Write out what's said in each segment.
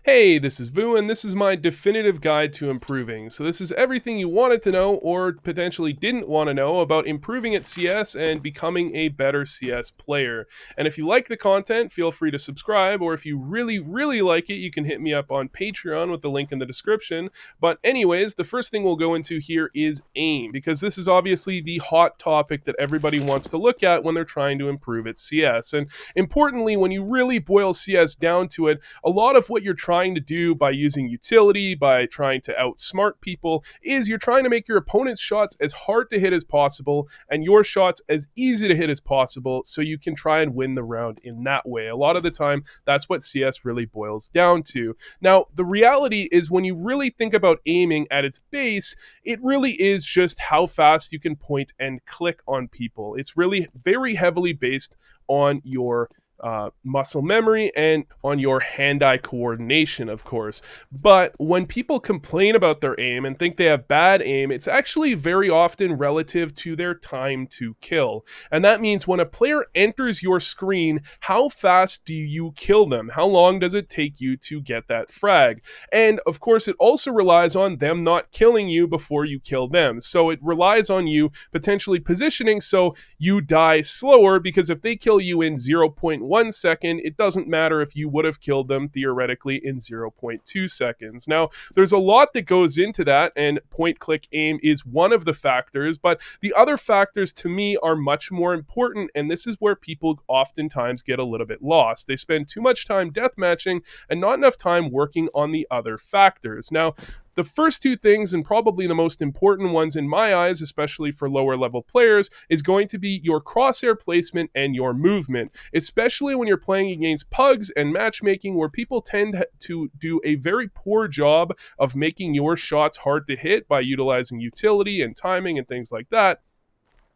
Hey, this is Vu, and this is my definitive guide to improving. So this is everything you wanted to know or potentially didn't want to know about improving at CS and becoming a better CS player. And if you like the content, feel free to subscribe, or if you really, really like it, you can hit me up on Patreon with the link in the description. But anyways, the first thing we'll go into here is aim, because this is obviously the hot topic that everybody wants to look at when they're trying to improve at CS. And importantly, when you really boil CS down to it, a lot of what you're trying to do by using utility, by trying to outsmart people, is you're trying to make your opponent's shots as hard to hit as possible and your shots as easy to hit as possible so you can try and win the round in that way. A lot of the time, that's what CS really boils down to. Now, the reality is when you really think about aiming at its base, it really is just how fast you can point and click on people. It's really very heavily based on your muscle memory and on your hand-eye coordination, of course. But when people complain about their aim and think they have bad aim, it's actually very often relative to their time to kill. And that means when a player enters your screen, how fast do you kill them? How long does it take you to get that frag? And of course, it also relies on them not killing you before you kill them. So it relies on you potentially positioning so you die slower, because if they kill you in 0.1 second, it doesn't matter if you would have killed them theoretically in 0.2 seconds. Now, there's a lot that goes into that, and point click aim is one of the factors, but the other factors to me are much more important, and this is where people oftentimes get a little bit lost. They spend too much time deathmatching and not enough time working on the other factors. Now, the first two things, and probably the most important ones in my eyes, especially for lower level players, is going to be your crosshair placement and your movement, especially when you're playing against pugs and matchmaking, where people tend to do a very poor job of making your shots hard to hit by utilizing utility and timing and things like that.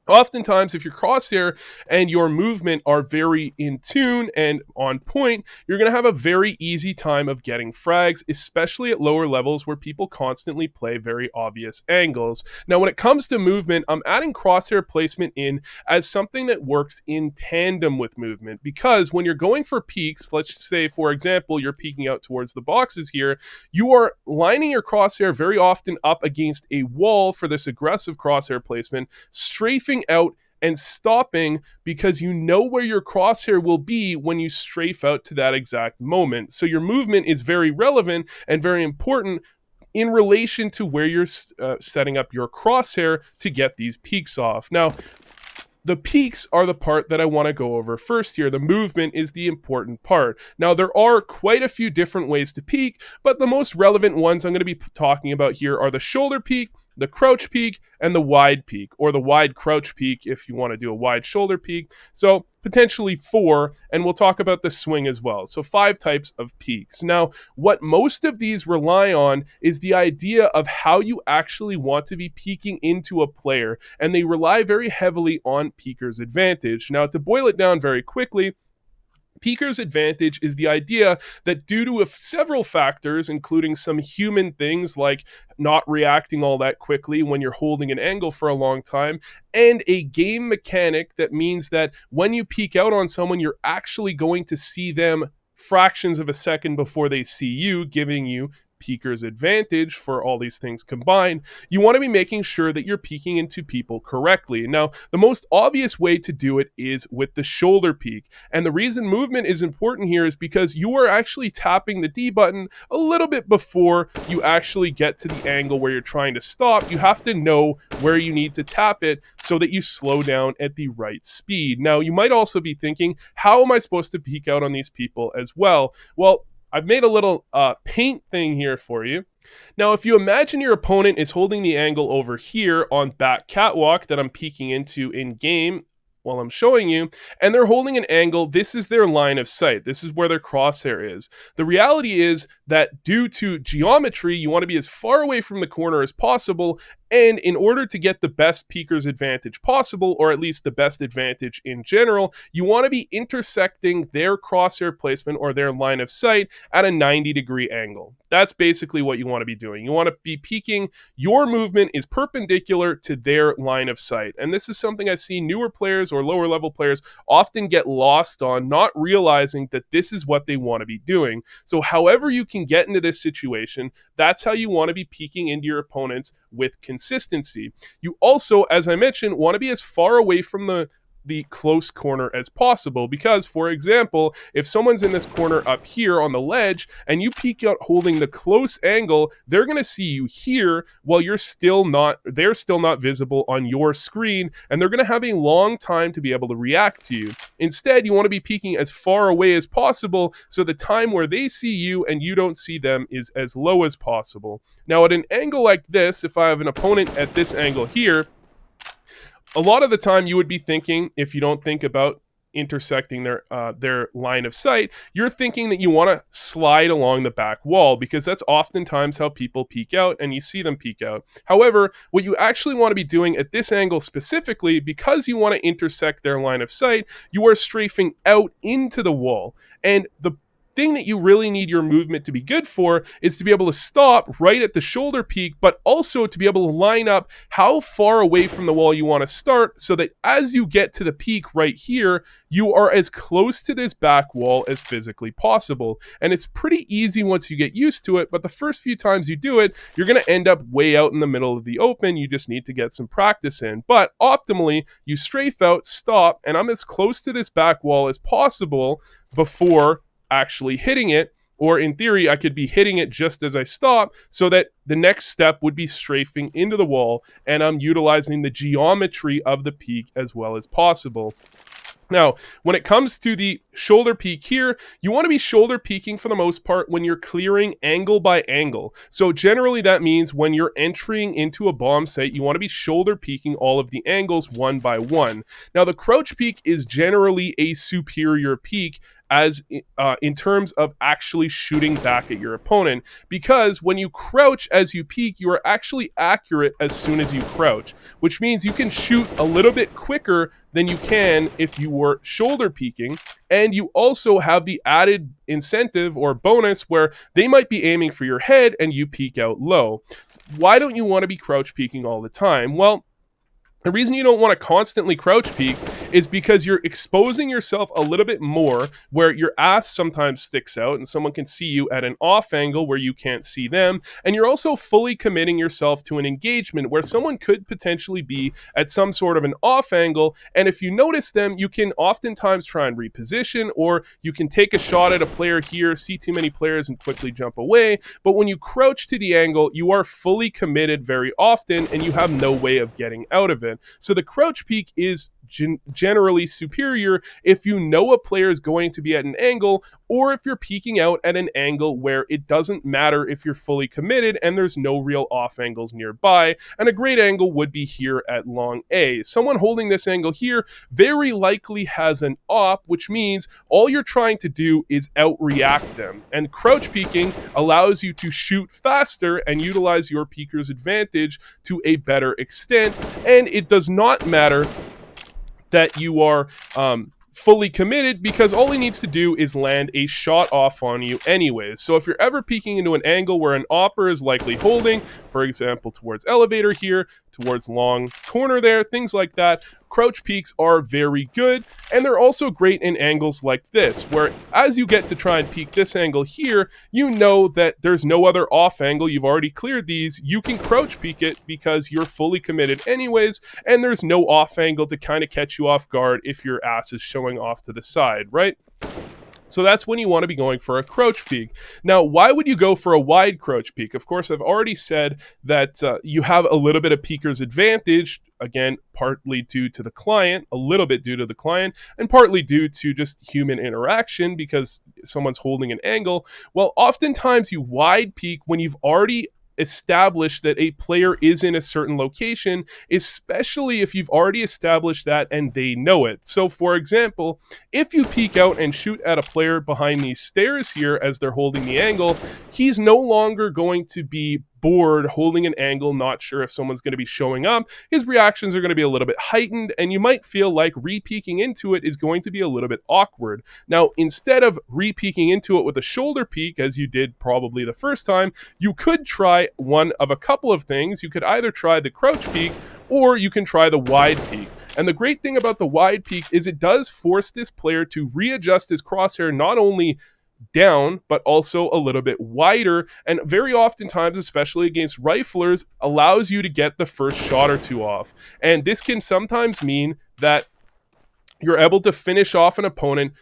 Oftentimes, if your crosshair and your movement are very in tune and on point, you're going to have a very easy time of getting frags, especially at lower levels where people constantly play very obvious angles. Now, when it comes to movement, I'm adding crosshair placement in as something that works in tandem with movement, because when you're going for peaks, let's say, for example, you're peeking out towards the boxes here, you are lining your crosshair very often up against a wall for this aggressive crosshair placement, strafing out and stopping, because you know where your crosshair will be when you strafe out to that exact moment. So your movement is very relevant and very important in relation to where you're setting up your crosshair to get these peaks off. Now, the peaks are the part that I want to go over first here. The movement is the important part. Now, there are quite a few different ways to peak, but the most relevant ones I'm going to be talking about here are the shoulder peak, the crouch peak, and the wide peak, or the wide crouch peak if you want to do a wide shoulder peak. So potentially 4, and we'll talk about the swing as well. So 5 types of peaks. Now, what most of these rely on is the idea of how you actually want to be peeking into a player, and they rely very heavily on peeker's advantage. Now, to boil it down very quickly, peeker's advantage is the idea that due to several factors, including some human things like not reacting all that quickly when you're holding an angle for a long time, and a game mechanic that means that when you peek out on someone, you're actually going to see them fractions of a second before they see you, giving you peeker's advantage for all these things combined. You want to be making sure that you're peeking into people correctly. Now, the most obvious way to do it is with the shoulder peek. And the reason movement is important here is because you are actually tapping the D button a little bit before you actually get to the angle where you're trying to stop. You have to know where you need to tap it so that you slow down at the right speed. Now, you might also be thinking, how am I supposed to peek out on these people as well? Well, I've made a little paint thing here for you. Now, if you imagine your opponent is holding the angle over here on back catwalk that I'm peeking into in game while I'm showing you, and they're holding an angle, this is their line of sight. This is where their crosshair is. The reality is that due to geometry, you want to be as far away from the corner as possible, and in order to get the best peeker's advantage possible, or at least the best advantage in general, you want to be intersecting their crosshair placement or their line of sight at a 90-degree angle. That's basically what you want to be doing. You want to be peeking, your movement is perpendicular to their line of sight. And this is something I see newer players or lower level players often get lost on, not realizing that this is what they want to be doing. So however you can get into this situation, that's how you want to be peeking into your opponents with consistency. You also, as I mentioned, want to be as far away from the close corner as possible, because for example, if someone's in this corner up here on the ledge and you peek out holding the close angle, they're going to see you here while they're still not visible on your screen, and they're going to have a long time to be able to react to you. Instead, you want to be peeking as far away as possible, so the time where they see you and you don't see them is as low as possible. Now at an angle like this, if I have an opponent at this angle here, a lot of the time you would be thinking, if you don't think about intersecting their line of sight, you're thinking that you want to slide along the back wall, because that's oftentimes how people peek out, and you see them peek out. However, what you actually want to be doing at this angle specifically, because you want to intersect their line of sight, you are strafing out into the wall. And the thing that you really need your movement to be good for is to be able to stop right at the shoulder peak, but also to be able to line up how far away from the wall you want to start, so that as you get to the peak right here, you are as close to this back wall as physically possible. And it's pretty easy once you get used to it, but the first few times you do it, you're going to end up way out in the middle of the open. You just need to get some practice in. But optimally, you strafe out, stop, and I'm as close to this back wall as possible before actually hitting it, or in theory I could be hitting it just as I stop, so that the next step would be strafing into the wall, and I'm utilizing the geometry of the peak as well as possible. Now, when it comes to the shoulder peek here, you want to be shoulder peeking for the most part when you're clearing angle by angle. So generally that means when you're entering into a bomb site, you want to be shoulder peeking all of the angles one by one. Now, the crouch peek is generally a superior peek as in terms of actually shooting back at your opponent, because when you crouch as you peek, you are actually accurate as soon as you crouch, which means you can shoot a little bit quicker than you can if you were shoulder peeking. And you also have the added incentive or bonus where they might be aiming for your head and you peek out low. Why don't you want to be crouch peeking all the time? Well, the reason you don't want to constantly crouch peek is because you're exposing yourself a little bit more, where your ass sometimes sticks out and someone can see you at an off angle where you can't see them. And you're also fully committing yourself to an engagement where someone could potentially be at some sort of an off angle. And if you notice them, you can oftentimes try and reposition, or you can take a shot at a player here, see too many players and quickly jump away. But when you crouch to the angle, you are fully committed very often and you have no way of getting out of it. So the crouch peek is generally superior if you know a player is going to be at an angle, or if you're peeking out at an angle where it doesn't matter if you're fully committed and there's no real off angles nearby. And a great angle would be here at long A. Someone holding this angle here very likely has an op, which means all you're trying to do is outreact them. And crouch peeking allows you to shoot faster and utilize your peeker's advantage to a better extent. And it does not matter that you are fully committed, because all he needs to do is land a shot off on you anyways. So if you're ever peeking into an angle where an opper is likely holding, for example, towards elevator here, towards long corner there, things like that, crouch peeks are very good. And they're also great in angles like this, where as you get to try and peek this angle here, you know that there's no other off angle, you've already cleared these, you can crouch peek it because you're fully committed anyways, and there's no off angle to kind of catch you off guard if your ass is showing off to the side, right? So that's when you want to be going for a crouch peek. Now, why would you go for a wide crouch peek? Of course, I've already said that you have a little bit of peeker's advantage, again, partly due to the client, a little bit due to the client, and partly due to just human interaction because someone's holding an angle. Well, oftentimes you wide peek when you've already established that a player is in a certain location, especially if you've already established that and they know it. So for example, if you peek out and shoot at a player behind these stairs here as they're holding the angle, he's no longer going to be bored, holding an angle, not sure if someone's going to be showing up. His reactions are going to be a little bit heightened, and you might feel like re-peeking into it is going to be a little bit awkward. Now, instead of re-peeking into it with a shoulder peek, as you did probably the first time, you could try one of a couple of things. You could either try the crouch peek, or you can try the wide peek. And the great thing about the wide peak is it does force this player to readjust his crosshair not only down, but also a little bit wider, and very oftentimes, especially against riflers, allows you to get the first shot or two off. And this can sometimes mean that you're able to finish off an opponent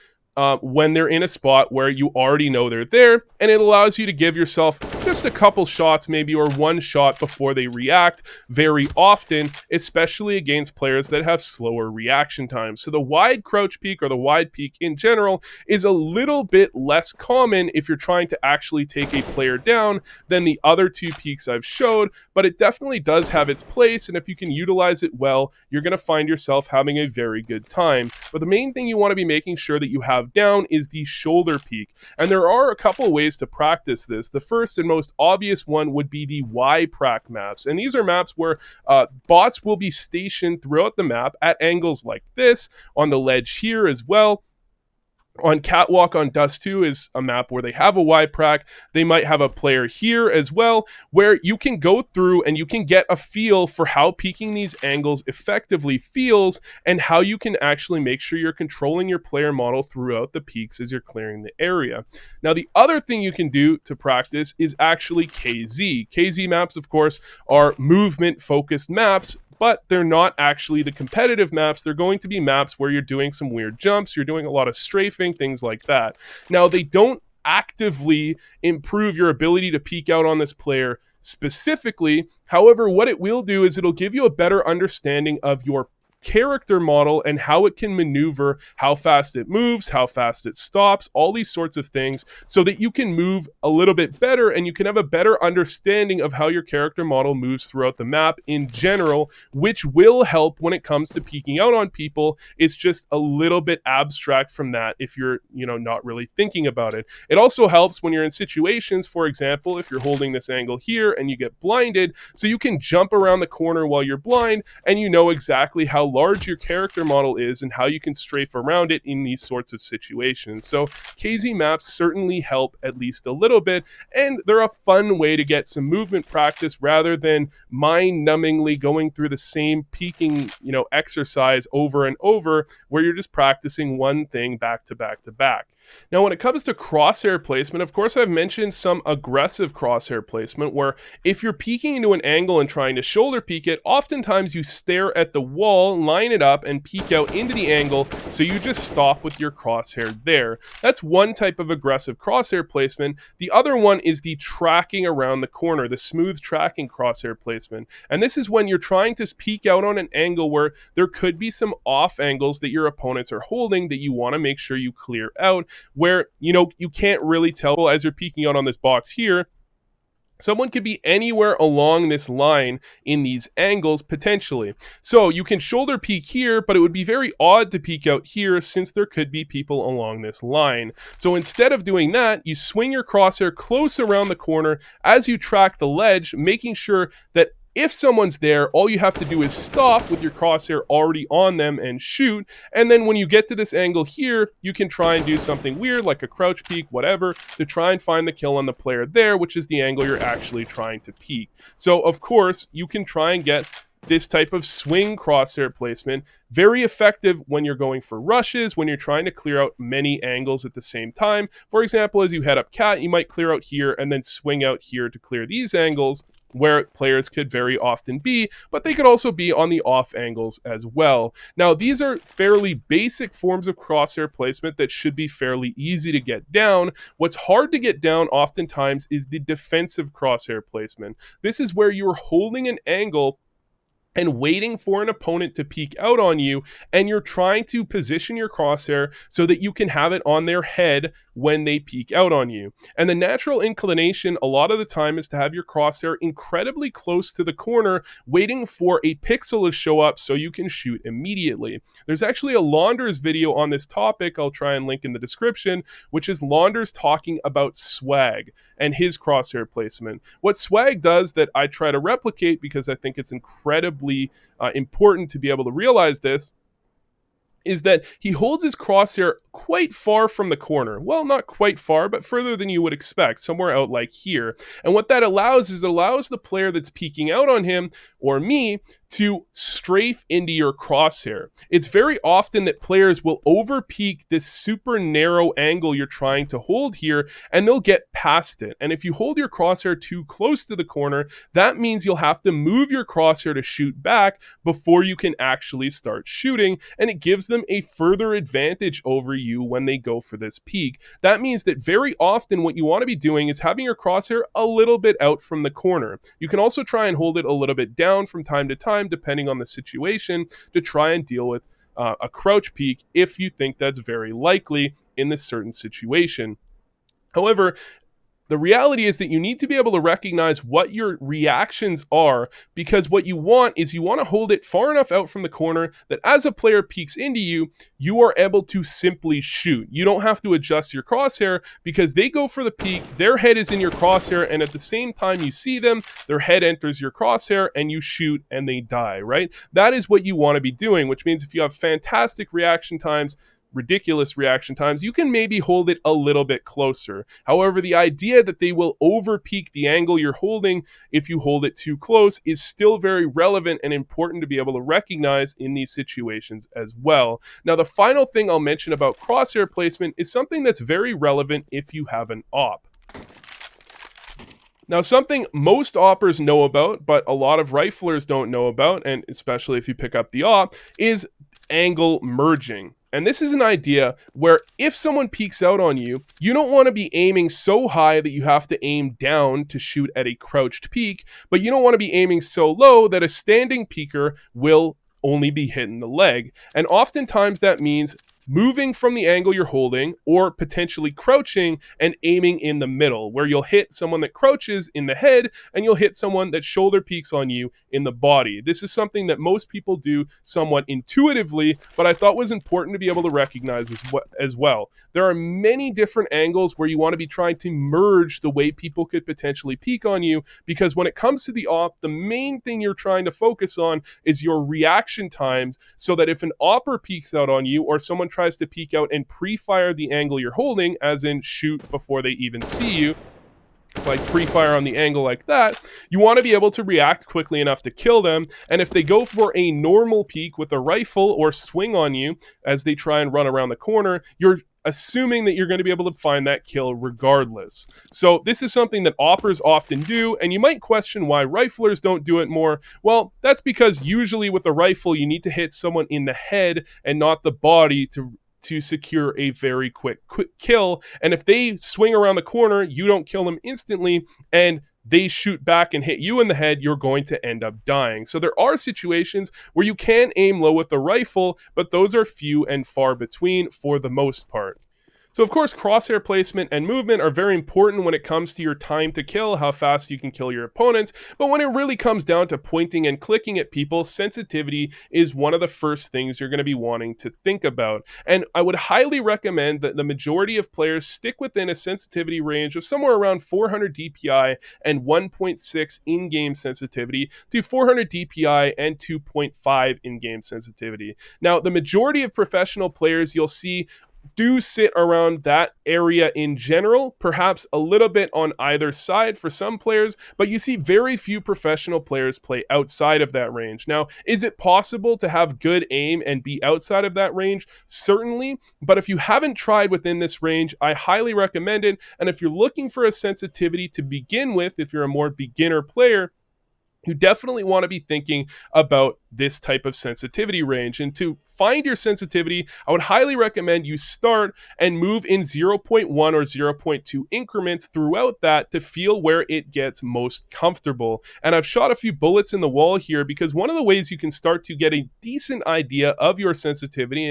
when they're in a spot where you already know they're there, and it allows you to give yourself just a couple shots maybe, or one shot before they react very often, especially against players that have slower reaction times. So the wide crouch peek, or the wide peek in general, is a little bit less common if you're trying to actually take a player down than the other two peeks I've showed, but it definitely does have its place, and if you can utilize it well, you're going to find yourself having a very good time. But the main thing you want to be making sure that you have down is the shoulder peek, and there are a couple ways to practice this. The first and most obvious one would be the Y-Prac maps, and these are maps where bots will be stationed throughout the map at angles like this, on the ledge here as well. On Catwalk on Dust 2 is a map where they have a Y-Prac. They might have a player here as well, where you can go through and you can get a feel for how peeking these angles effectively feels, and how you can actually make sure you're controlling your player model throughout the peaks as you're clearing the area. Now, the other thing you can do to practice is actually KZ. KZ maps, of course, are movement-focused maps, but they're not actually the competitive maps. They're going to be maps where you're doing some weird jumps, you're doing a lot of strafing, things like that. Now, they don't actively improve your ability to peek out on this player specifically. However, what it will do is it'll give you a better understanding of your character model and how it can maneuver, how fast it moves, how fast it stops, all these sorts of things, so that you can move a little bit better and you can have a better understanding of how your character model moves throughout the map in general, which will help when it comes to peeking out on people. It's just a little bit abstract from that if you're, not really thinking about it. It also helps when you're in situations, for example, if you're holding this angle here and you get blinded, so you can jump around the corner while you're blind and you know exactly how large your character model is and how you can strafe around it in these sorts of situations. So KZ maps certainly help at least a little bit, and they're a fun way to get some movement practice rather than mind-numbingly going through the same peeking, exercise over and over, where you're just practicing one thing back to back to back. Now, when it comes to crosshair placement, of course, I've mentioned some aggressive crosshair placement, where if you're peeking into an angle and trying to shoulder peek it, oftentimes you stare at the wall, line it up, and peek out into the angle, so you just stop with your crosshair there. That's one type of aggressive crosshair placement. The other one is the tracking around the corner, the smooth tracking crosshair placement. And this is when you're trying to peek out on an angle where there could be some off angles that your opponents are holding that you want to make sure you clear out, where, you can't really tell as you're peeking out on this box here. Someone could be anywhere along this line in these angles, potentially. So you can shoulder peek here, but it would be very odd to peek out here since there could be people along this line. So instead of doing that, you swing your crosshair close around the corner as you track the ledge, making sure that if someone's there, all you have to do is stop with your crosshair already on them and shoot. And then when you get to this angle here, you can try and do something weird like a crouch peek, whatever, to try and find the kill on the player there, which is the angle you're actually trying to peek. So of course, you can try and get this type of swing crosshair placement very effective when you're going for rushes, when you're trying to clear out many angles at the same time. For example, as you head up cat, you might clear out here and then swing out here to clear these angles, where players could very often be, but they could also be on the off angles as well. Now, these are fairly basic forms of crosshair placement that should be fairly easy to get down. What's hard to get down oftentimes is the defensive crosshair placement. This is where you're holding an angle and waiting for an opponent to peek out on you, and you're trying to position your crosshair so that you can have it on their head when they peek out on you. And the natural inclination a lot of the time is to have your crosshair incredibly close to the corner, waiting for a pixel to show up so you can shoot immediately. There's actually a Launders video on this topic I'll try and link in the description, which is Launders talking about Swag and his crosshair placement. What Swag does that I try to replicate, because I think it's incredibly important to be able to realize this, is that he holds his crosshair quite far from the corner. Well, not quite far, but further than you would expect, somewhere out like here. And what that allows is it allows the player that's peeking out on him, or me, to strafe into your crosshair. It's very often that players will over peak this super narrow angle you're trying to hold here, and they'll get past it. And if you hold your crosshair too close to the corner, that means you'll have to move your crosshair to shoot back before you can actually start shooting, and it gives them a further advantage over you when they go for this peak. That means that very often what you want to be doing is having your crosshair a little bit out from the corner. You can also try and hold it a little bit down from time to time, depending on the situation, to try and deal with a crouch peak if you think that's very likely in this certain situation. However, the reality is that you need to be able to recognize what your reactions are, because what you want is you want to hold it far enough out from the corner that as a player peeks into you, you are able to simply shoot. You don't have to adjust your crosshair because they go for the peek, their head is in your crosshair, and at the same time you see them, their head enters your crosshair and you shoot and they die, right? That is what you want to be doing, which means if you have fantastic reaction times, ridiculous reaction times, you can maybe hold it a little bit closer. However, the idea that they will over peak the angle you're holding if you hold it too close is still very relevant and important to be able to recognize in these situations as well. Now, the final thing I'll mention about crosshair placement is something that's very relevant if you have an op. Now, something most oppers know about, but a lot of riflers don't know about, and especially if you pick up the op, is angle merging. And this is an idea where if someone peeks out on you, you don't want to be aiming so high that you have to aim down to shoot at a crouched peak, but you don't want to be aiming so low that a standing peeker will only be hitting the leg. And oftentimes that means moving from the angle you're holding or potentially crouching and aiming in the middle, where you'll hit someone that crouches in the head and you'll hit someone that shoulder peeks on you in the body. This is something that most people do somewhat intuitively, but I thought was important to be able to recognize as well. There are many different angles where you want to be trying to merge the way people could potentially peek on you, because when it comes to the op, the main thing you're trying to focus on is your reaction times, so that if an opper peeks out on you or someone tries to peek out and pre-fire the angle you're holding, as in shoot before they even see you, like pre-fire on the angle like that, you want to be able to react quickly enough to kill them. And if they go for a normal peek with a rifle or swing on you as they try and run around the corner, you're assuming that you're going to be able to find that kill regardless. So this is something that oppers often do, and you might question why riflers don't do it more. Well, that's because usually with a rifle, you need to hit someone in the head and not the body to secure a very quick kill. And if they swing around the corner, you don't kill them instantly, and they shoot back and hit you in the head, you're going to end up dying. So there are situations where you can aim low with the rifle, but those are few and far between for the most part. So of course, crosshair placement and movement are very important when it comes to your time to kill, how fast you can kill your opponents, but when it really comes down to pointing and clicking at people, sensitivity is one of the first things you're going to be wanting to think about. And I would highly recommend that the majority of players stick within a sensitivity range of somewhere around 400 DPI and 1.6 in-game sensitivity to 400 DPI and 2.5 in-game sensitivity. Now, the majority of professional players you'll see do sit around that area in general, perhaps a little bit on either side for some players, but you see very few professional players play outside of that range. Now, is it possible to have good aim and be outside of that range? Certainly, but if you haven't tried within this range, I highly recommend it. And if you're looking for a sensitivity to begin with, if you're a more beginner player, you definitely want to be thinking about this type of sensitivity range. And to find your sensitivity, I would highly recommend you start and move in 0.1 or 0.2 increments throughout that to feel where it gets most comfortable. And I've shot a few bullets in the wall here because one of the ways you can start to get a decent idea of your sensitivity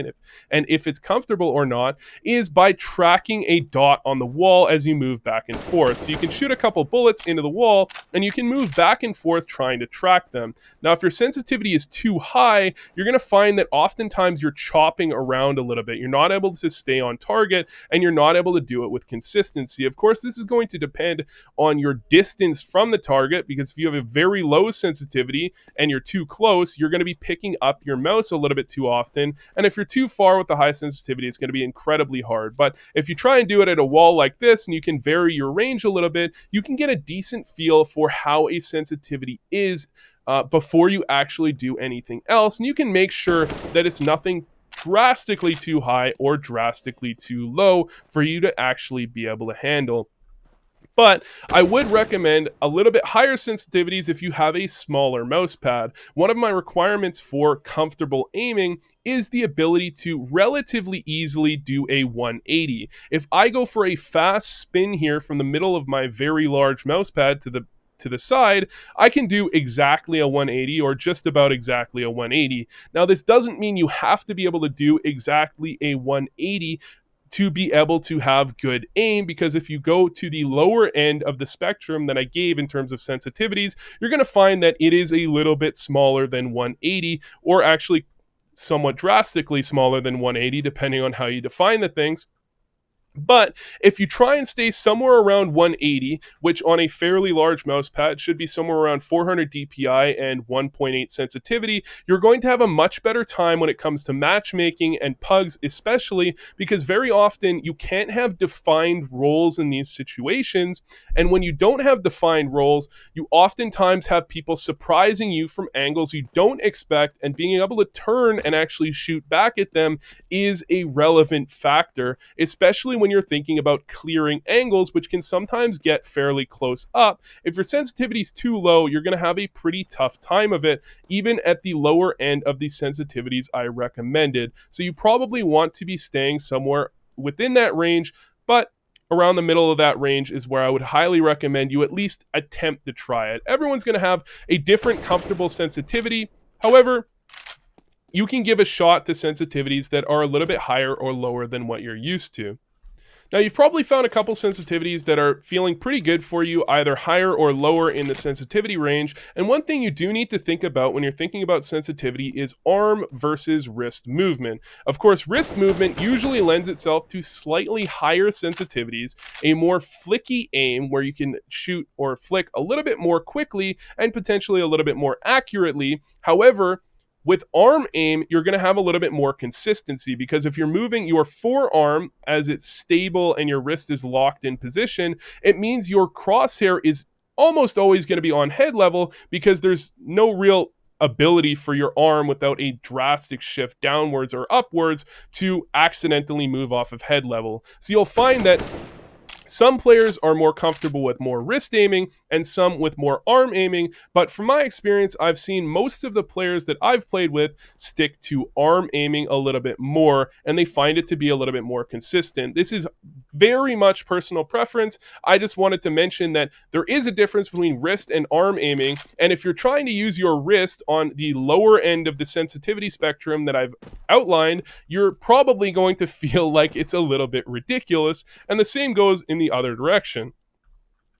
and if it's comfortable or not is by tracking a dot on the wall as you move back and forth. So you can shoot a couple bullets into the wall and you can move back and forth trying to track them. Now, if your sensitivity is too high, you're going to find that oftentimes you're chopping around a little bit. You're not able to stay on target and you're not able to do it with consistency. Of course, this is going to depend on your distance from the target, because if you have a very low sensitivity and you're too close, you're going to be picking up your mouse a little bit too often. And if you're too far with the high sensitivity, it's going to be incredibly hard. But if you try and do it at a wall like this and you can vary your range a little bit, you can get a decent feel for how a sensitivity is before you actually do anything else. And you can make sure that it's nothing drastically too high or drastically too low for you to actually be able to handle. But I would recommend a little bit higher sensitivities if you have a smaller mouse pad. One of my requirements for comfortable aiming is the ability to relatively easily do a 180. If I go for a fast spin here from the middle of my very large mouse pad to the side, I can do exactly a 180 or just about exactly a 180. Now, this doesn't mean you have to be able to do exactly a 180 to be able to have good aim, because if you go to the lower end of the spectrum that I gave in terms of sensitivities, you're going to find that it is a little bit smaller than 180, or actually somewhat drastically smaller than 180, depending on how you define the things. But if you try and stay somewhere around 180, which on a fairly large mouse pad should be somewhere around 400 DPI and 1.8 sensitivity, you're going to have a much better time when it comes to matchmaking and pugs, especially because very often you can't have defined roles in these situations. And when you don't have defined roles, you oftentimes have people surprising you from angles you don't expect, and being able to turn and actually shoot back at them is a relevant factor, especially when you're thinking about clearing angles, which can sometimes get fairly close up. If your sensitivity is too low, you're going to have a pretty tough time of it, even at the lower end of the sensitivities I recommended. So you probably want to be staying somewhere within that range, but around the middle of that range is where I would highly recommend you at least attempt to try it. Everyone's going to have a different comfortable sensitivity. However, you can give a shot to sensitivities that are a little bit higher or lower than what you're used to. Now, you've probably found a couple sensitivities that are feeling pretty good for you, either higher or lower in the sensitivity range. And one thing you do need to think about when you're thinking about sensitivity is arm versus wrist movement. Of course, wrist movement usually lends itself to slightly higher sensitivities, a more flicky aim where you can shoot or flick a little bit more quickly and potentially a little bit more accurately. However, with arm aim, you're going to have a little bit more consistency, because if you're moving your forearm as it's stable and your wrist is locked in position, it means your crosshair is almost always going to be on head level, because there's no real ability for your arm without a drastic shift downwards or upwards to accidentally move off of head level. So you'll find that some players are more comfortable with more wrist aiming and some with more arm aiming, but from my experience, I've seen most of the players that I've played with stick to arm aiming a little bit more, and they find it to be a little bit more consistent. This is very much personal preference. I just wanted to mention that there is a difference between wrist and arm aiming, and if you're trying to use your wrist on the lower end of the sensitivity spectrum that I've outlined, you're probably going to feel like it's a little bit ridiculous, and the same goes in the other direction.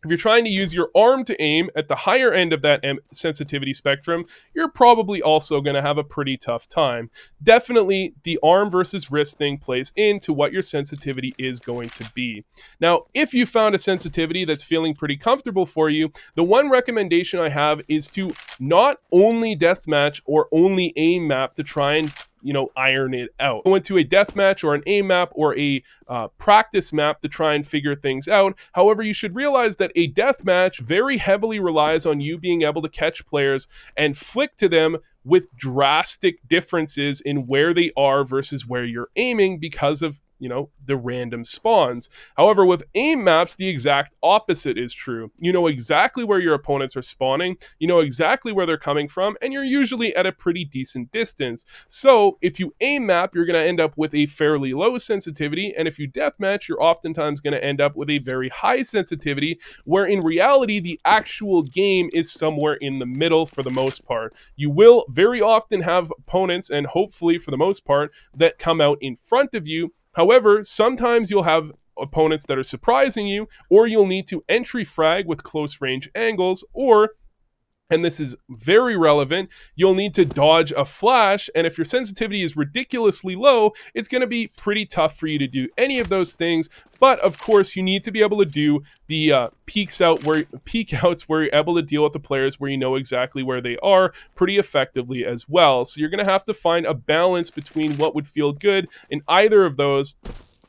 If you're trying to use your arm to aim at the higher end of that sensitivity spectrum, you're probably also going to have a pretty tough time. Definitely, the arm versus wrist thing plays into what your sensitivity is going to be. Now, if you found a sensitivity that's feeling pretty comfortable for you, the one recommendation I have is to not only deathmatch or only aim map to try and iron it out. Go into a death match or an aim map or a practice map to try and figure things out. However, you should realize that a death match very heavily relies on you being able to catch players and flick to them with drastic differences in where they are versus where you're aiming, because of the random spawns. However, with aim maps, the exact opposite is true. You know exactly where your opponents are spawning, you know exactly where they're coming from, and you're usually at a pretty decent distance. So if you aim map, you're going to end up with a fairly low sensitivity, and if you deathmatch, you're oftentimes going to end up with a very high sensitivity, where in reality, the actual game is somewhere in the middle for the most part. You will very often have opponents, and hopefully for the most part, that come out in front of you. However, sometimes you'll have opponents that are surprising you, or you'll need to entry frag with close range angles, or, and this is very relevant, you'll need to dodge a flash, and if your sensitivity is ridiculously low, it's going to be pretty tough for you to do any of those things. But of course, you need to be able to do the peek outs where you're able to deal with the players where you know exactly where they are pretty effectively as well. So you're going to have to find a balance between what would feel good in either of those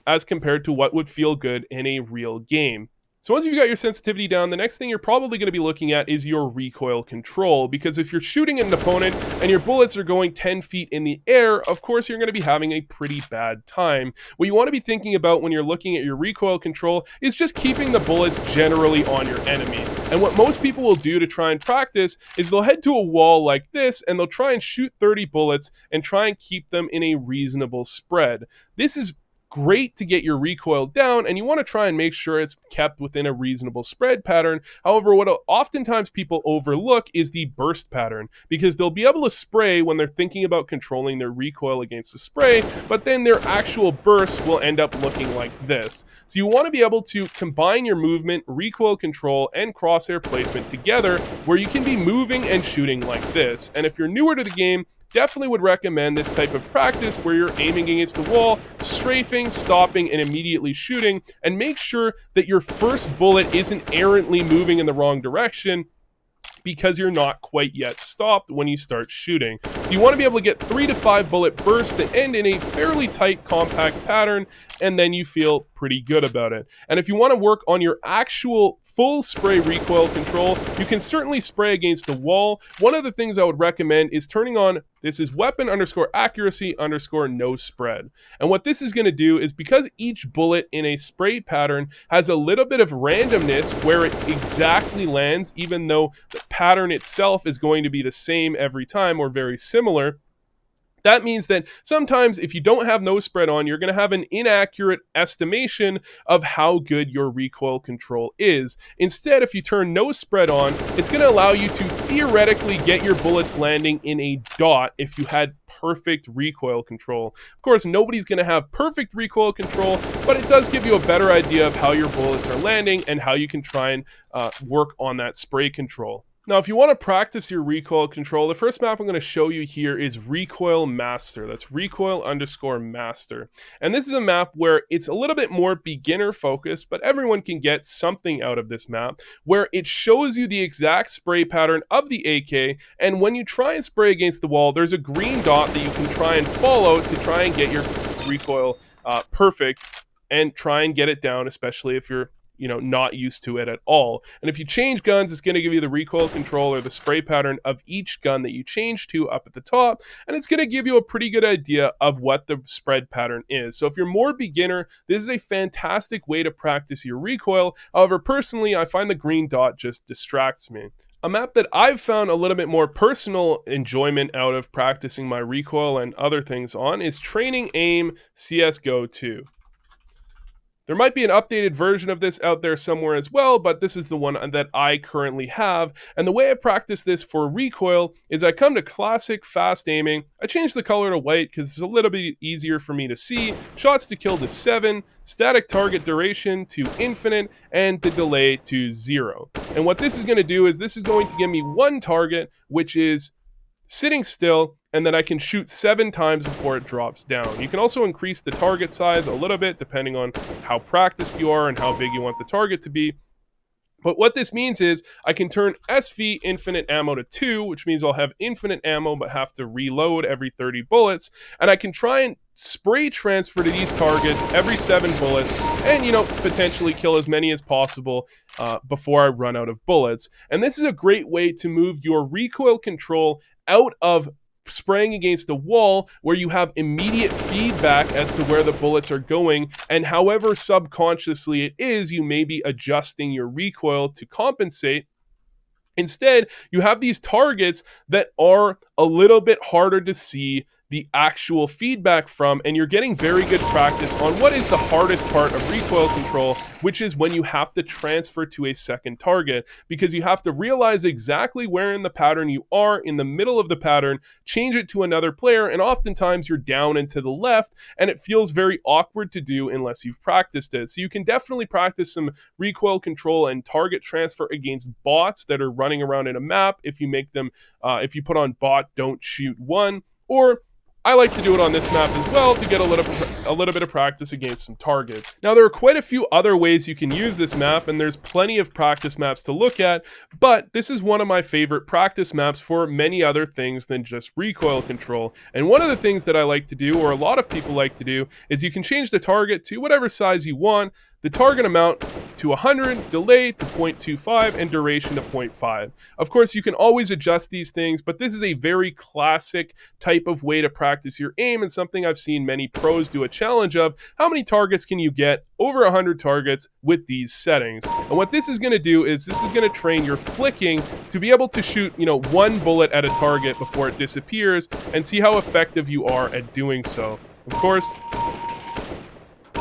as compared to what would feel good in a real game. So once you've got your sensitivity down, the next thing you're probably going to be looking at is your recoil control, because if you're shooting at an opponent and your bullets are going 10 feet in the air, of course you're going to be having a pretty bad time. What you want to be thinking about when you're looking at your recoil control is just keeping the bullets generally on your enemy. And what most people will do to try and practice is they'll head to a wall like this and they'll try and shoot 30 bullets and try and keep them in a reasonable spread. This is great to get your recoil down, and you want to try and make sure it's kept within a reasonable spread pattern. However, what oftentimes people overlook is the burst pattern, because they'll be able to spray when they're thinking about controlling their recoil against the spray, but then their actual burst will end up looking like this. So you want to be able to combine your movement, recoil control, and crosshair placement together, where you can be moving and shooting like this. And if you're newer to the game, definitely would recommend this type of practice where you're aiming against the wall, strafing, stopping, and immediately shooting, and make sure that your first bullet isn't errantly moving in the wrong direction, because you're not quite yet stopped when you start shooting. So you want to be able to get 3 to 5 bullet bursts that end in a fairly tight, compact pattern, and then you feel pretty good about it. And if you want to work on your actual full spray recoil control, you can certainly spray against the wall. One of the things I would recommend is turning on, this is weapon_accuracy_no spread. And what this is going to do is, because each bullet in a spray pattern has a little bit of randomness where it exactly lands, even though the pattern itself is going to be the same every time or very similar, that means that sometimes if you don't have no spread on, you're going to have an inaccurate estimation of how good your recoil control is. Instead, if you turn no spread on, it's going to allow you to theoretically get your bullets landing in a dot if you had perfect recoil control. Of course, nobody's going to have perfect recoil control, but it does give you a better idea of how your bullets are landing and how you can try and work on that spray control. Now, if you want to practice your recoil control, the first map I'm going to show you here is Recoil Master. That's recoil_master. And this is a map where it's a little bit more beginner focused, but everyone can get something out of this map, where it shows you the exact spray pattern of the AK, and when you try and spray against the wall, there's a green dot that you can try and follow to try and get your recoil perfect and try and get it down, especially if you're not used to it at all. And if you change guns, it's going to give you the recoil control or the spray pattern of each gun that you change to up at the top, and it's going to give you a pretty good idea of what the spread pattern is. So if you're more beginner, this is a fantastic way to practice your recoil. However, personally, I find the green dot just distracts me. A map that I've found a little bit more personal enjoyment out of practicing my recoil and other things on is Training Aim CSGO 2. There might be an updated version of this out there somewhere as well, but this is the one that I currently have. And the way I practice this for recoil is I come to classic fast aiming. I change the color to white because it's a little bit easier for me to see. Shots to kill to 7, static target duration to infinite, and the delay to 0. And what this is going to do is this is going to give me one target, which is sitting still, and then I can shoot 7 times before it drops down. You can also increase the target size a little bit depending on how practiced you are and how big you want the target to be. But what this means is I can turn SV infinite ammo to 2, which means I'll have infinite ammo but have to reload every 30 bullets, and I can try and spray transfer to these targets every 7 bullets and, potentially kill as many as possible before I run out of bullets. And this is a great way to move your recoil control out of spraying against a wall where you have immediate feedback as to where the bullets are going, and however subconsciously it is, you may be adjusting your recoil to compensate. Instead, you have these targets that are a little bit harder to see the actual feedback from, and you're getting very good practice on what is the hardest part of recoil control, which is when you have to transfer to a second target, because you have to realize exactly where in the pattern you are in the middle of the pattern, change it to another player, and oftentimes you're down and to the left, and it feels very awkward to do unless you've practiced it. So you can definitely practice some recoil control and target transfer against bots that are running around in a map if you make them, if you put on bot don't shoot 1, or I like to do it on this map as well to get a little bit of practice against some targets. Now, there are quite a few other ways you can use this map, and there's plenty of practice maps to look at, but this is one of my favorite practice maps for many other things than just recoil control. And one of the things that I like to do, or a lot of people like to do, is you can change the target to whatever size you want. the target amount to 100, delay to 0.25, and duration to 0.5. Of course, you can always adjust these things, but this is a very classic type of way to practice your aim, and something I've seen many pros do a challenge of. How many targets can you get over 100 targets with these settings? And what this is going to do is this is going to train your flicking to be able to shoot, one bullet at a target before it disappears, and see how effective you are at doing so. Of course,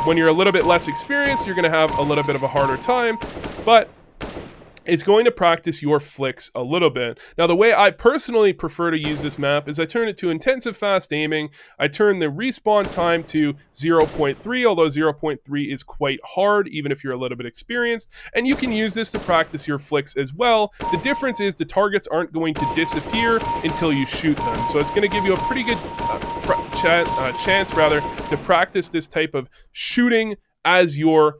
when you're a little bit less experienced, you're going to have a little bit of a harder time, but it's going to practice your flicks a little bit. Now, the way I personally prefer to use this map is I turn it to intensive fast aiming. I turn the respawn time to 0.3, although 0.3 is quite hard, even if you're a little bit experienced. And you can use this to practice your flicks as well. The difference is the targets aren't going to disappear until you shoot them. So it's going to give you a pretty good chance to practice this type of shooting as you're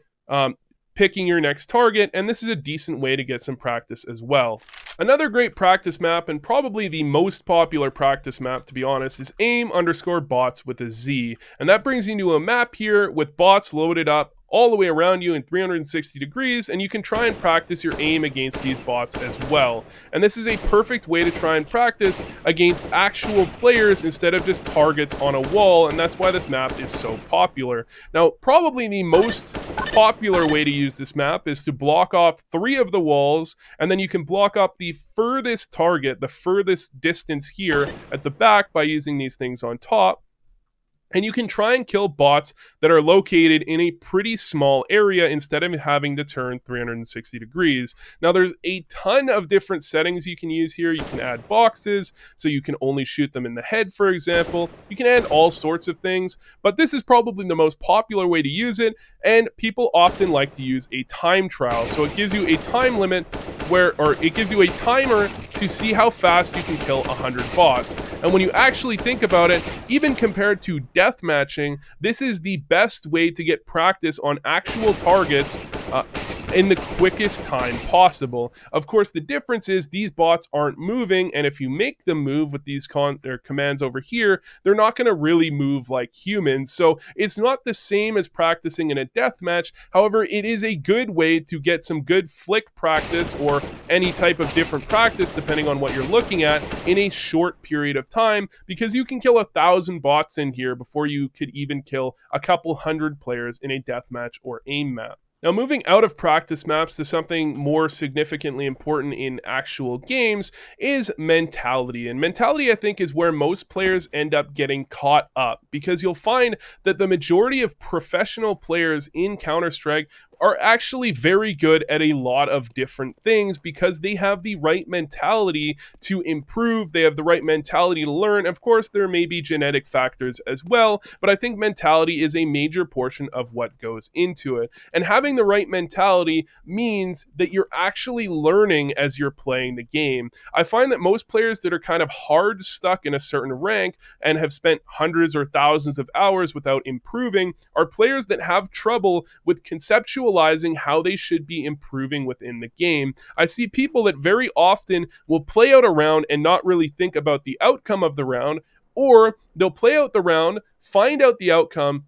picking your next target, and this is a decent way to get some practice as well. Another great practice map, and probably the most popular practice map to be honest, is aim_bots with a Z. And that brings you to a map here with bots loaded up all the way around you in 360 degrees, and you can try and practice your aim against these bots as well. And this is a perfect way to try and practice against actual players instead of just targets on a wall, and that's why this map is so popular. Now, probably the most popular way to use this map is to block off 3 of the walls, and then you can block up the furthest target, the furthest distance here at the back by using these things on top. And you can try and kill bots that are located in a pretty small area instead of having to turn 360 degrees. Now, there's a ton of different settings you can use here. You can add boxes, so you can only shoot them in the head, for example. You can add all sorts of things, but this is probably the most popular way to use it, and people often like to use a time trial. So it gives you a time limit it gives you a timer to see how fast you can kill 100 bots. And when you actually think about it, even compared to deathmatching, this is the best way to get practice on actual targets in the quickest time possible. Of course, the difference is these bots aren't moving, and if you make them move with these commands over here, they're not going to really move like humans. So it's not the same as practicing in a deathmatch. However, it is a good way to get some good flick practice or any type of different practice, depending on what you're looking at, in a short period of time, because you can kill 1,000 bots in here before you could even kill a couple hundred players in a deathmatch or aim map. Now, moving out of practice maps to something more significantly important in actual games is mentality. And mentality, I think, is where most players end up getting caught up, because you'll find that the majority of professional players in Counter-Strike are actually very good at a lot of different things because they have the right mentality to improve. They have the right mentality to learn. Of course, there may be genetic factors as well, but I think mentality is a major portion of what goes into it. And having the right mentality means that you're actually learning as you're playing the game. I find that most players that are kind of hard stuck in a certain rank and have spent hundreds or thousands of hours without improving are players that have trouble with conceptualizing how they should be improving within the game. I see people that very often will play out a round and not really think about the outcome of the round, or they'll play out the round, find out the outcome,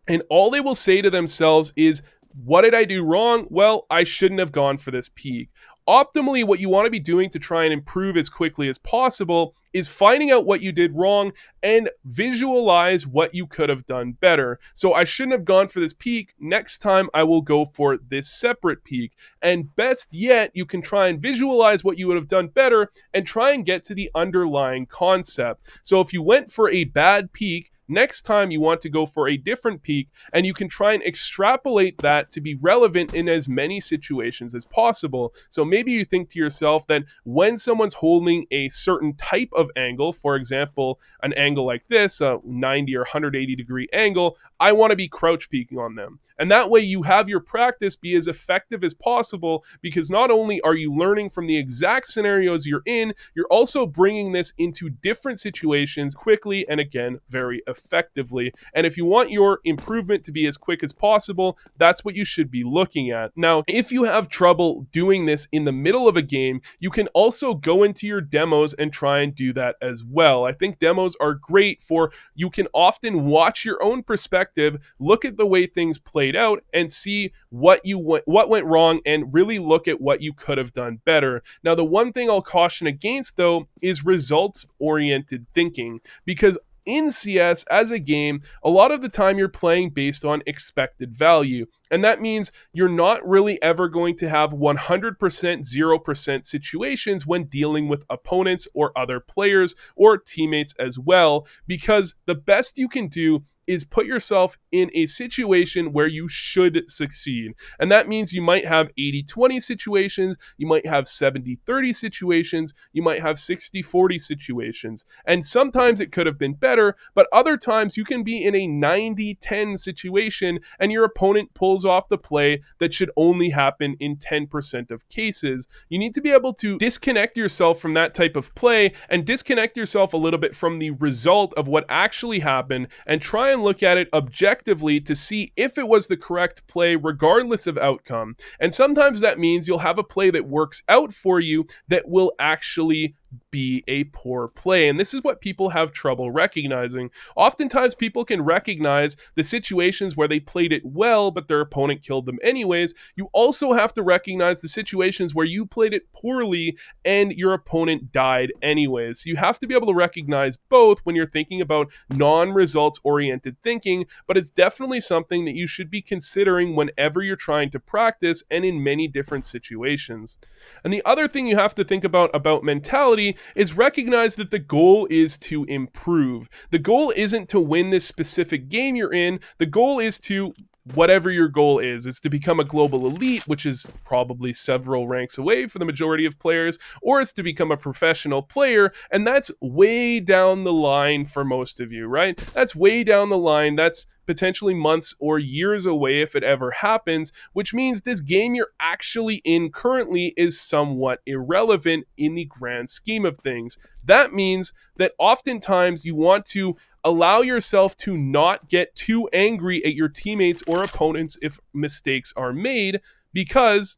and all they will say to themselves is, what did I do wrong? Well, I shouldn't have gone for this peak. Optimally, what you want to be doing to try and improve as quickly as possible is finding out what you did wrong and visualize what you could have done better. So I shouldn't have gone for this peak. Next time I will go for this separate peak. And best yet, you can try and visualize what you would have done better and try and get to the underlying concept. So if you went for a bad peak, next time you want to go for a different peak, and you can try and extrapolate that to be relevant in as many situations as possible. So maybe you think to yourself that when someone's holding a certain type of angle, for example, an angle like this, a 90 or 180 degree angle, I want to be crouch peeking on them. And that way you have your practice be as effective as possible, because not only are you learning from the exact scenarios you're in, you're also bringing this into different situations quickly and again, very effectively. effectively. And if you want your improvement to be as quick as possible, that's what you should be looking at. Now, if you have trouble doing this in the middle of a game, you can also go into your demos and try and do that as well. I think demos are great for, you can often watch your own perspective, look at the way things played out, and see what went wrong, and really look at what you could have done better. Now, the one thing I'll caution against, though, is results-oriented thinking, because in CS as a game, a lot of the time you're playing based on expected value. And that means you're not really ever going to have 100%, 0% situations when dealing with opponents or other players or teammates as well, because the best you can do is put yourself in a situation where you should succeed. And that means you might have 80-20 situations, you might have 70-30 situations, you might have 60-40 situations. And sometimes it could have been better, but other times you can be in a 90-10 situation and your opponent pulls off the play that should only happen in 10% of cases. You need to be able to disconnect yourself from that type of play and disconnect yourself a little bit from the result of what actually happened, and try and look at it objectively to see if it was the correct play regardless of outcome. And sometimes that means you'll have a play that works out for you that will actually be a poor play. And this is what people have trouble recognizing. Oftentimes people can recognize the situations where they played it well, but their opponent killed them anyways. You also have to recognize the situations where you played it poorly and your opponent died anyways. So you have to be able to recognize both when you're thinking about non-results oriented thinking, but it's definitely something that you should be considering whenever you're trying to practice and in many different situations. And the other thing you have to think about mentality is recognize that the goal is to improve. The goal isn't to win this specific game you're in. The goal is to, whatever your goal is, it's to become a global elite, which is probably several ranks away for the majority of players, or it's to become a professional player, and that's way down the line for most of you, right? That's way down the line. That's potentially months or years away if it ever happens, which means this game you're actually in currently is somewhat irrelevant in the grand scheme of things. That means that oftentimes you want to allow yourself to not get too angry at your teammates or opponents if mistakes are made, because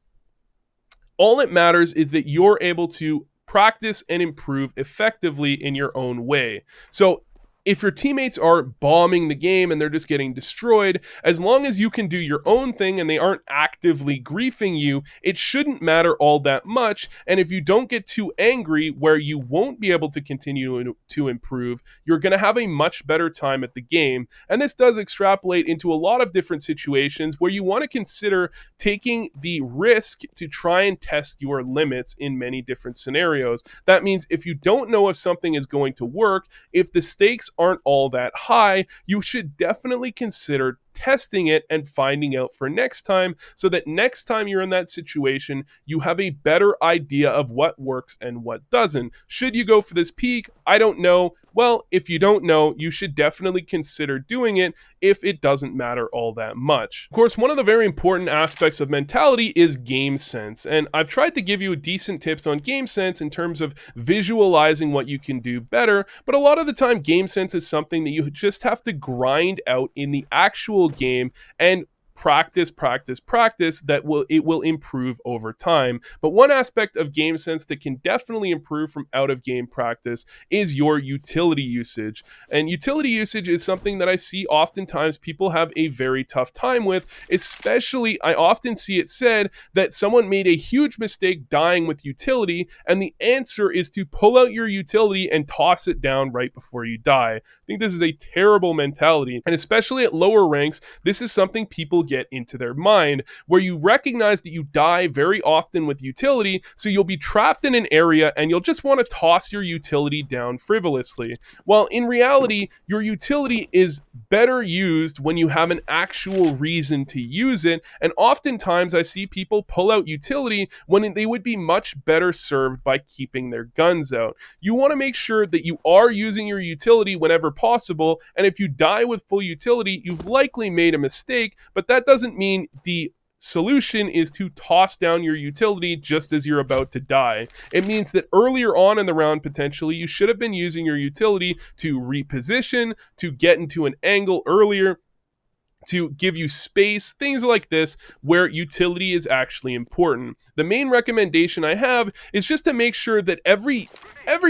all it matters is that you're able to practice and improve effectively in your own way. So if your teammates are bombing the game and they're just getting destroyed, as long as you can do your own thing and they aren't actively griefing you, it shouldn't matter all that much. And if you don't get too angry where you won't be able to continue to improve, you're going to have a much better time at the game. And this does extrapolate into a lot of different situations where you want to consider taking the risk to try and test your limits in many different scenarios. That means if you don't know if something is going to work, if the stakes aren't all that high, you should definitely consider testing it and finding out for next time, so that next time you're in that situation, you have a better idea of what works and what doesn't. Should you go for this peak? I don't know. Well, if you don't know, you should definitely consider doing it if it doesn't matter all that much. Of course, one of the very important aspects of mentality is game sense, and I've tried to give you decent tips on game sense in terms of visualizing what you can do better, but a lot of the time game sense is something that you just have to grind out in the actual game and practice that will improve over time. But one aspect of game sense that can definitely improve from out of game practice is your utility usage. And utility usage is something that I see oftentimes people have a very tough time with, especially I often see it said that someone made a huge mistake dying with utility, and the answer is to pull out your utility and toss it down right before you die. I think this is a terrible mentality, and especially at lower ranks, this is something people get into their mind, where you recognize that you die very often with utility, so you'll be trapped in an area and you'll just want to toss your utility down frivolously. While in reality, your utility is better used when you have an actual reason to use it, and oftentimes I see people pull out utility when they would be much better served by keeping their guns out. You want to make sure that you are using your utility whenever possible, and if you die with full utility, you've likely made a mistake, but that doesn't mean the solution is to toss down your utility just as you're about to die. It means that earlier on in the round, potentially, you should have been using your utility to reposition, to get into an angle earlier, to give you space, things like this, where utility is actually important. The main recommendation I have is just to make sure that every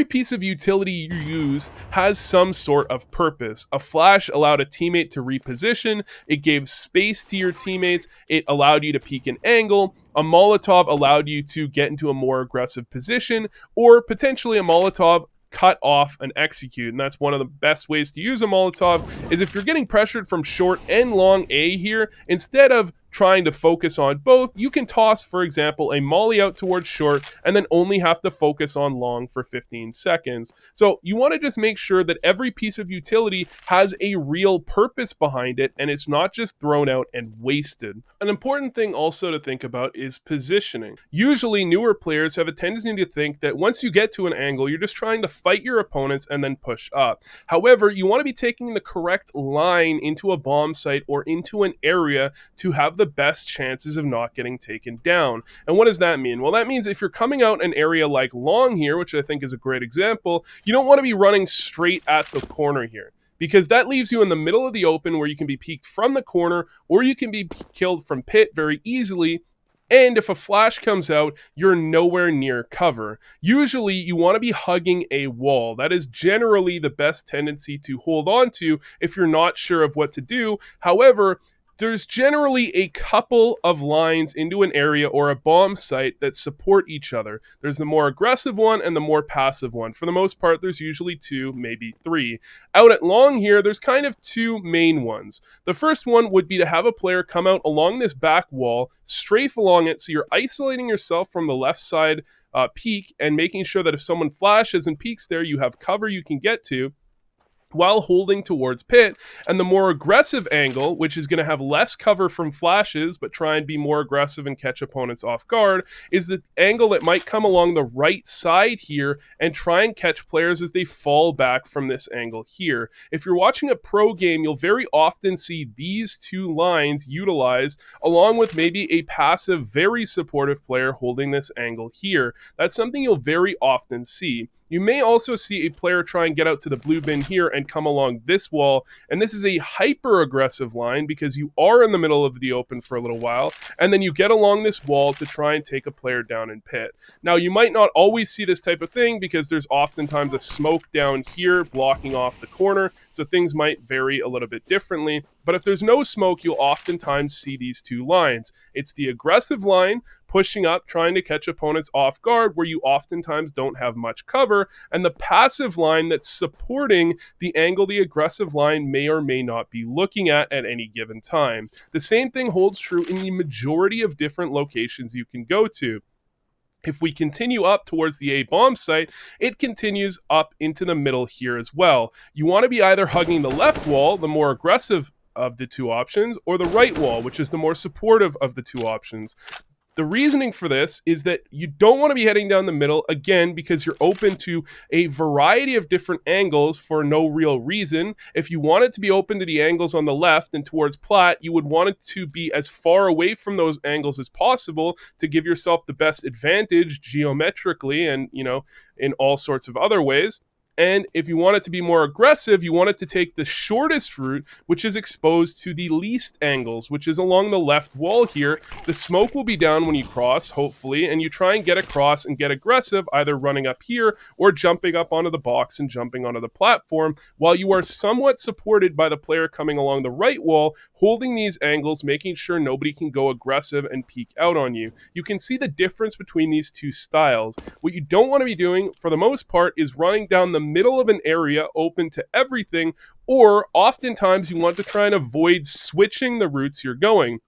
piece of utility you use has some sort of purpose. A flash allowed a teammate to reposition, it gave space to your teammates, it allowed you to peek an angle, a Molotov allowed you to get into a more aggressive position, or potentially a Molotov cut off and execute. And that's one of the best ways to use a Molotov, is if you're getting pressured from short and long A here, instead of trying to focus on both, you can toss, for example, a molly out towards short and then only have to focus on long for 15 seconds. So you want to just make sure that every piece of utility has a real purpose behind it and it's not just thrown out and wasted. An important thing also to think about is positioning. Usually newer players have a tendency to think that once you get to an angle, you're just trying to fight your opponents and then push up. However, you want to be taking the correct line into a bomb site or into an area to have the best chances of not getting taken down. And what does that mean? Well, that means if you're coming out an area like long here, which I think is a great example, you don't want to be running straight at the corner here, because that leaves you in the middle of the open where you can be peeked from the corner or you can be killed from pit very easily. And if a flash comes out, you're nowhere near cover. Usually, you want to be hugging a wall. That is generally the best tendency to hold on to if you're not sure of what to do. However, there's generally a couple of lines into an area or a bomb site that support each other. There's the more aggressive one and the more passive one. For the most part, there's usually 2, maybe 3. Out at long here, there's kind of 2 main ones. The first one would be to have a player come out along this back wall, strafe along it, so you're isolating yourself from the left side peak and making sure that if someone flashes and peeks there, you have cover you can get to, while holding towards pit. And the more aggressive angle, which is going to have less cover from flashes but try and be more aggressive and catch opponents off guard, is the angle that might come along the right side here and try and catch players as they fall back from this angle here. If you're watching a pro game, you'll very often see these 2 lines utilized along with maybe a passive, very supportive player holding this angle here. That's something you'll very often see. You may also see a player try and get out to the blue bin here and come along this wall, and this is a hyper aggressive line because you are in the middle of the open for a little while, and then you get along this wall to try and take a player down in pit. Now, you might not always see this type of thing because there's oftentimes a smoke down here blocking off the corner, so things might vary a little bit differently. But if there's no smoke, you'll oftentimes see these 2 lines. It's the aggressive line pushing up, trying to catch opponents off guard, where you oftentimes don't have much cover, and the passive line that's supporting the angle the aggressive line may or may not be looking at any given time. The same thing holds true in the majority of different locations you can go to. If we continue up towards the A bomb site, it continues up into the middle here as well. You want to be either hugging the left wall, the more aggressive of the 2 options, or the right wall, which is the more supportive of the 2 options. The reasoning for this is that you don't want to be heading down the middle, again, because you're open to a variety of different angles for no real reason. If you want it to be open to the angles on the left and towards plat, you would want it to be as far away from those angles as possible to give yourself the best advantage geometrically and, in all sorts of other ways. And if you want it to be more aggressive, you want it to take the shortest route, which is exposed to the least angles, which is along the left wall here. The smoke will be down when you cross, hopefully, and you try and get across and get aggressive, either running up here or jumping up onto the box and jumping onto the platform, while you are somewhat supported by the player coming along the right wall, holding these angles, making sure nobody can go aggressive and peek out on you. You can see the difference between these 2 styles. What you don't want to be doing, for the most part, is running down the middle of an area open to everything, or oftentimes you want to try and avoid switching the routes you're going.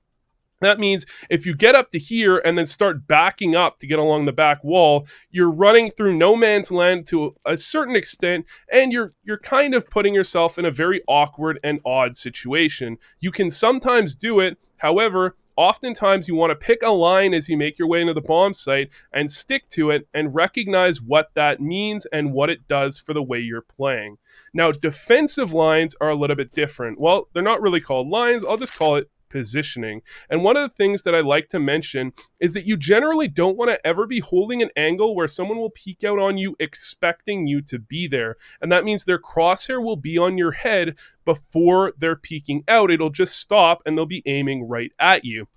That means if you get up to here and then start backing up to get along the back wall, you're running through no man's land to a certain extent, and you're kind of putting yourself in a very awkward and odd situation. You can sometimes do it, however, oftentimes you want to pick a line as you make your way into the bomb site and stick to it and recognize what that means and what it does for the way you're playing. Now, defensive lines are a little bit different. Well, they're not really called lines. I'll just call it positioning. And one of the things that I like to mention is that you generally don't want to ever be holding an angle where someone will peek out on you expecting you to be there. And that means their crosshair will be on your head before they're peeking out. It'll just stop and they'll be aiming right at you.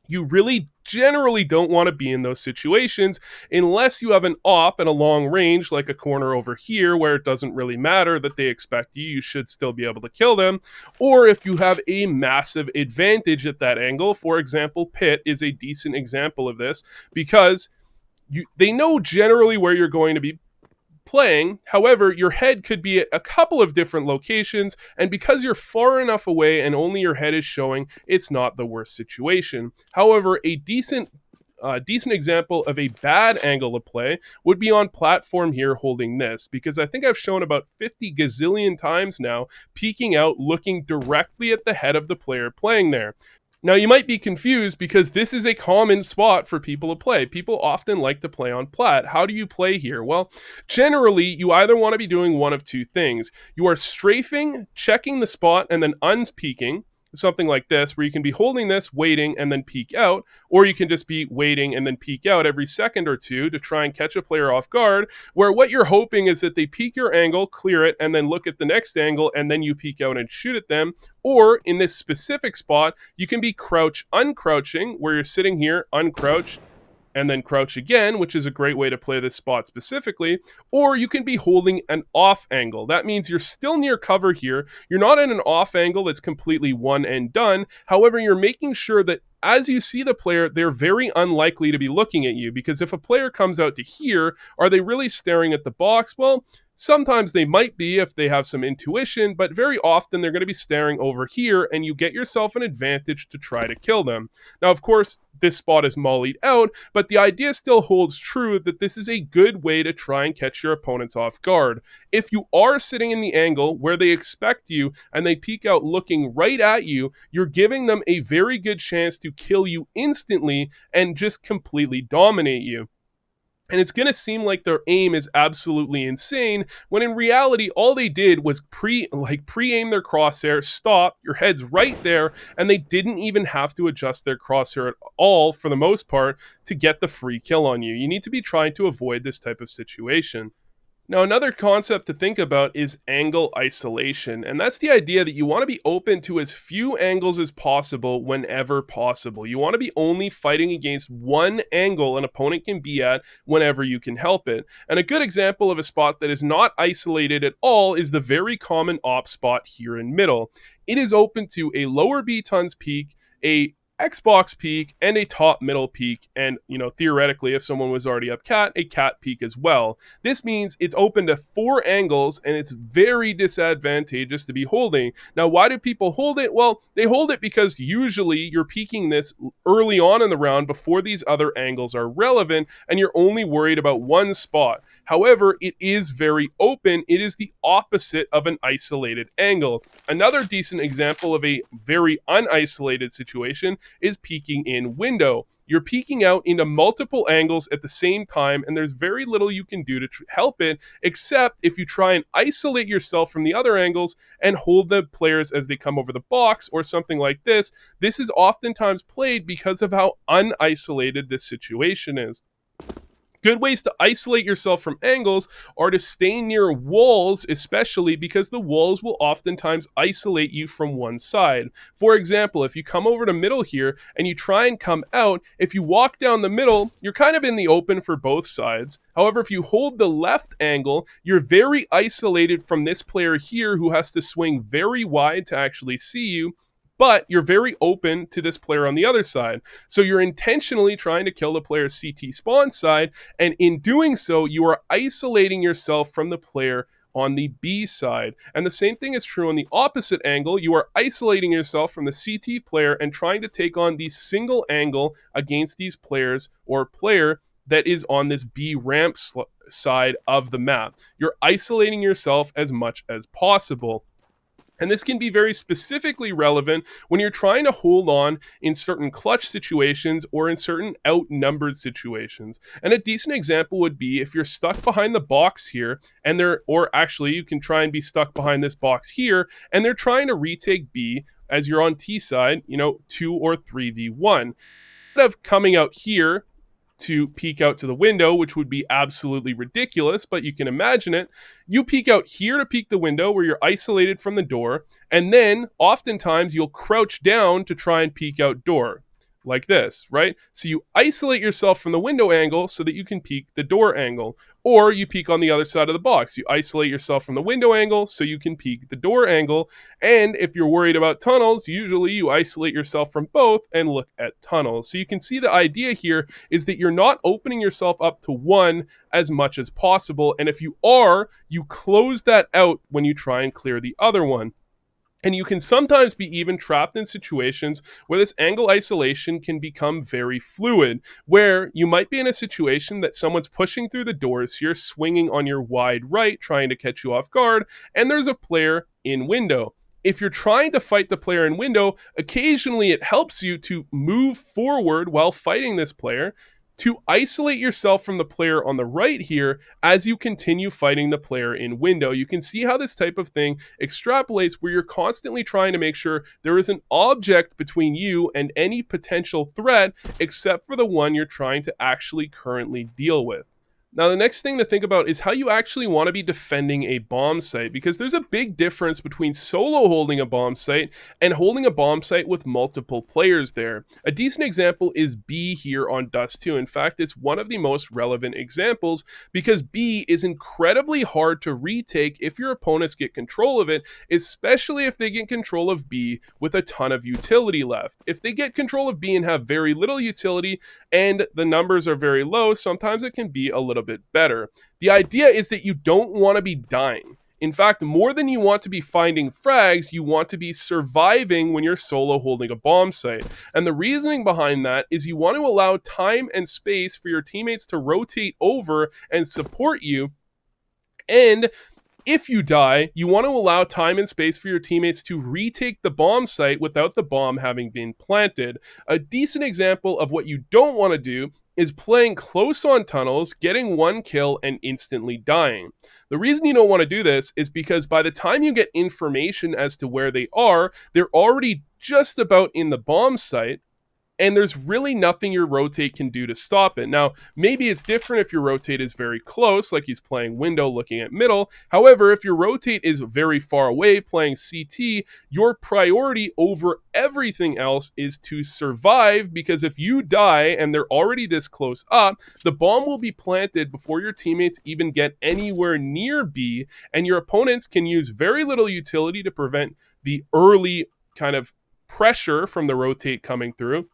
You really generally don't want to be in those situations unless you have an op at a long range, like a corner over here, where it doesn't really matter that they expect you. You should still be able to kill them. Or if you have a massive advantage at that angle. For example, Pit is a decent example of this because they know generally where you're going to be playing. However, your head could be at a couple of different locations, and because you're far enough away and only your head is showing, it's not the worst situation. However, a decent example of a bad angle to play would be on platform here holding this, because I think I've shown about 50 gazillion times now peeking out looking directly at the head of the player playing there. Now, you might be confused because this is a common spot for people to play. People often like to play on plat. How do you play here? Well, generally, you either want to be doing one of two things. You are strafing, checking the spot, and then unpeeking, something like this, where you can be holding this, waiting, and then peek out, or you can just be waiting and then peek out every second or two to try and catch a player off guard, where what you're hoping is that they peek your angle, clear it, and then look at the next angle, and then you peek out and shoot at them. Or in this specific spot, you can be crouch uncrouching, where you're sitting here, uncrouch, and then crouch again, which is a great way to play this spot specifically. Or you can be holding an off angle. That means you're still near cover here. You're not in an off angle that's completely one and done. However, you're making sure that as you see the player, they're very unlikely to be looking at you, because if a player comes out to here, are they really staring at the box? Well, sometimes they might be if they have some intuition, but very often they're going to be staring over here, and you get yourself an advantage to try to kill them. Now, of course, this spot is mollied out, but the idea still holds true that this is a good way to try and catch your opponents off guard. If you are sitting in the angle where they expect you and they peek out looking right at you, you're giving them a very good chance to kill you instantly and just completely dominate you. And it's going to seem like their aim is absolutely insane, when in reality, all they did was pre-aim their crosshair, stop, your head's right there, and they didn't even have to adjust their crosshair at all, for the most part, to get the free kill on you. You need to be trying to avoid this type of situation. Now, another concept to think about is angle isolation, and that's the idea that you want to be open to as few angles as possible whenever possible. You want to be only fighting against one angle an opponent can be at whenever you can help it. And a good example of a spot that is not isolated at all is the very common op spot here in middle. It is open to a lower B-tons peak, a Xbox peak, and a top middle peak, and theoretically, if someone was already up cat, a cat peak as well. This means it's open to 4 angles, and it's very disadvantageous to be holding. Now, why do people hold it? Well, they hold it because usually you're peaking this early on in the round before these other angles are relevant, and you're only worried about one spot. However, it is very open. It is the opposite of an isolated angle. Another decent example of a very unisolated situation is peeking in window. You're peeking out into multiple angles at the same time, and there's very little you can do to help it, except if you try and isolate yourself from the other angles and hold the players as they come over the box or something like this. This is oftentimes played because of how unisolated this situation is. Good ways to isolate yourself from angles are to stay near walls, especially because the walls will oftentimes isolate you from one side. For example, if you come over to middle here and you try and come out, if you walk down the middle, you're kind of in the open for both sides. However, if you hold the left angle, you're very isolated from this player here who has to swing very wide to actually see you. But you're very open to this player on the other side. So you're intentionally trying to kill the player's CT spawn side, and in doing so, you are isolating yourself from the player on the B side. And the same thing is true on the opposite angle. You are isolating yourself from the CT player and trying to take on the single angle against these players or player that is on this B ramp side of the map. You're isolating yourself as much as possible. And this can be very specifically relevant when you're trying to hold on in certain clutch situations or in certain outnumbered situations. And a decent example would be if you're stuck behind the box here, or actually you can try and be stuck behind this box here, and they're trying to retake B. as you're on T side, 2 or 3v1. Instead of coming out here to peek out to the window, which would be absolutely ridiculous, but you can imagine it. You peek out here to peek the window where you're isolated from the door, and then oftentimes you'll crouch down to try and peek out door. Like this, right? So you isolate yourself from the window angle so that you can peek the door angle. Or you peek on the other side of the box. You isolate yourself from the window angle so you can peek the door angle. And if you're worried about tunnels, usually you isolate yourself from both and look at tunnels. So you can see the idea here is that you're not opening yourself up to one as much as possible. And if you are, you close that out when you try and clear the other one. And you can sometimes be even trapped in situations where this angle isolation can become very fluid, where you might be in a situation that someone's pushing through the doors here, swinging on your wide right, trying to catch you off guard, and there's a player in window. If you're trying to fight the player in window, occasionally it helps you to move forward while fighting this player, to isolate yourself from the player on the right here as you continue fighting the player in window. You can see how this type of thing extrapolates where you're constantly trying to make sure there is an object between you and any potential threat except for the one you're trying to actually currently deal with. Now, the next thing to think about is how you actually want to be defending a bomb site, because there's a big difference between solo holding a bomb site and holding a bomb site with multiple players there. A decent example is B here on Dust 2. In fact, it's one of the most relevant examples because B is incredibly hard to retake if your opponents get control of it, especially if they get control of B with a ton of utility left. If they get control of B and have very little utility and the numbers are very low, sometimes it can be a little bit better. The idea is that you don't want to be dying. In fact, more than you want to be finding frags, you want to be surviving when you're solo holding a bomb site. And the reasoning behind that is you want to allow time and space for your teammates to rotate over and support you. And if you die, you want to allow time and space for your teammates to retake the bomb site without the bomb having been planted. A decent example of what you don't want to do is playing close on tunnels, getting one kill, and instantly dying. The reason you don't want to do this is because by the time you get information as to where they are, they're already just about in the bomb site, and there's really nothing your rotate can do to stop it. Now, maybe it's different if your rotate is very close, like he's playing window looking at middle. However, if your rotate is very far away playing CT, your priority over everything else is to survive, because if you die and they're already this close up, the bomb will be planted before your teammates even get anywhere near B, and your opponents can use very little utility to prevent the early kind of pressure from the rotate coming through.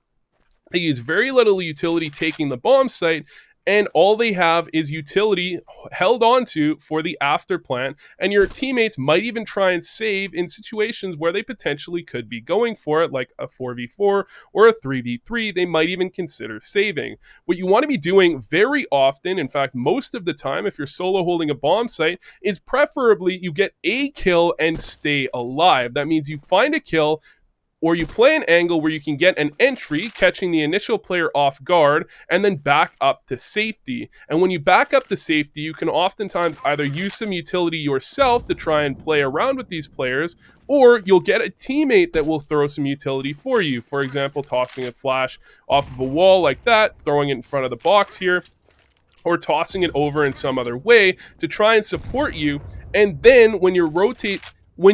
They use very little utility taking the bomb site, and all they have is utility held onto for the after plant, and your teammates might even try and save in situations where they potentially could be going for it, like a 4v4 or a 3v3. They might even consider saving. What you want to be doing very often, in fact most of the time if you're solo holding a bomb site, is preferably you get a kill and stay alive. That means you find a kill, or you play an angle where you can get an entry, catching the initial player off guard, and then back up to safety. And when you back up to safety, you can oftentimes either use some utility yourself to try and play around with these players, or you'll get a teammate that will throw some utility for you. For example, tossing a flash off of a wall like that, throwing it in front of the box here, or tossing it over in some other way to try and support you. And then when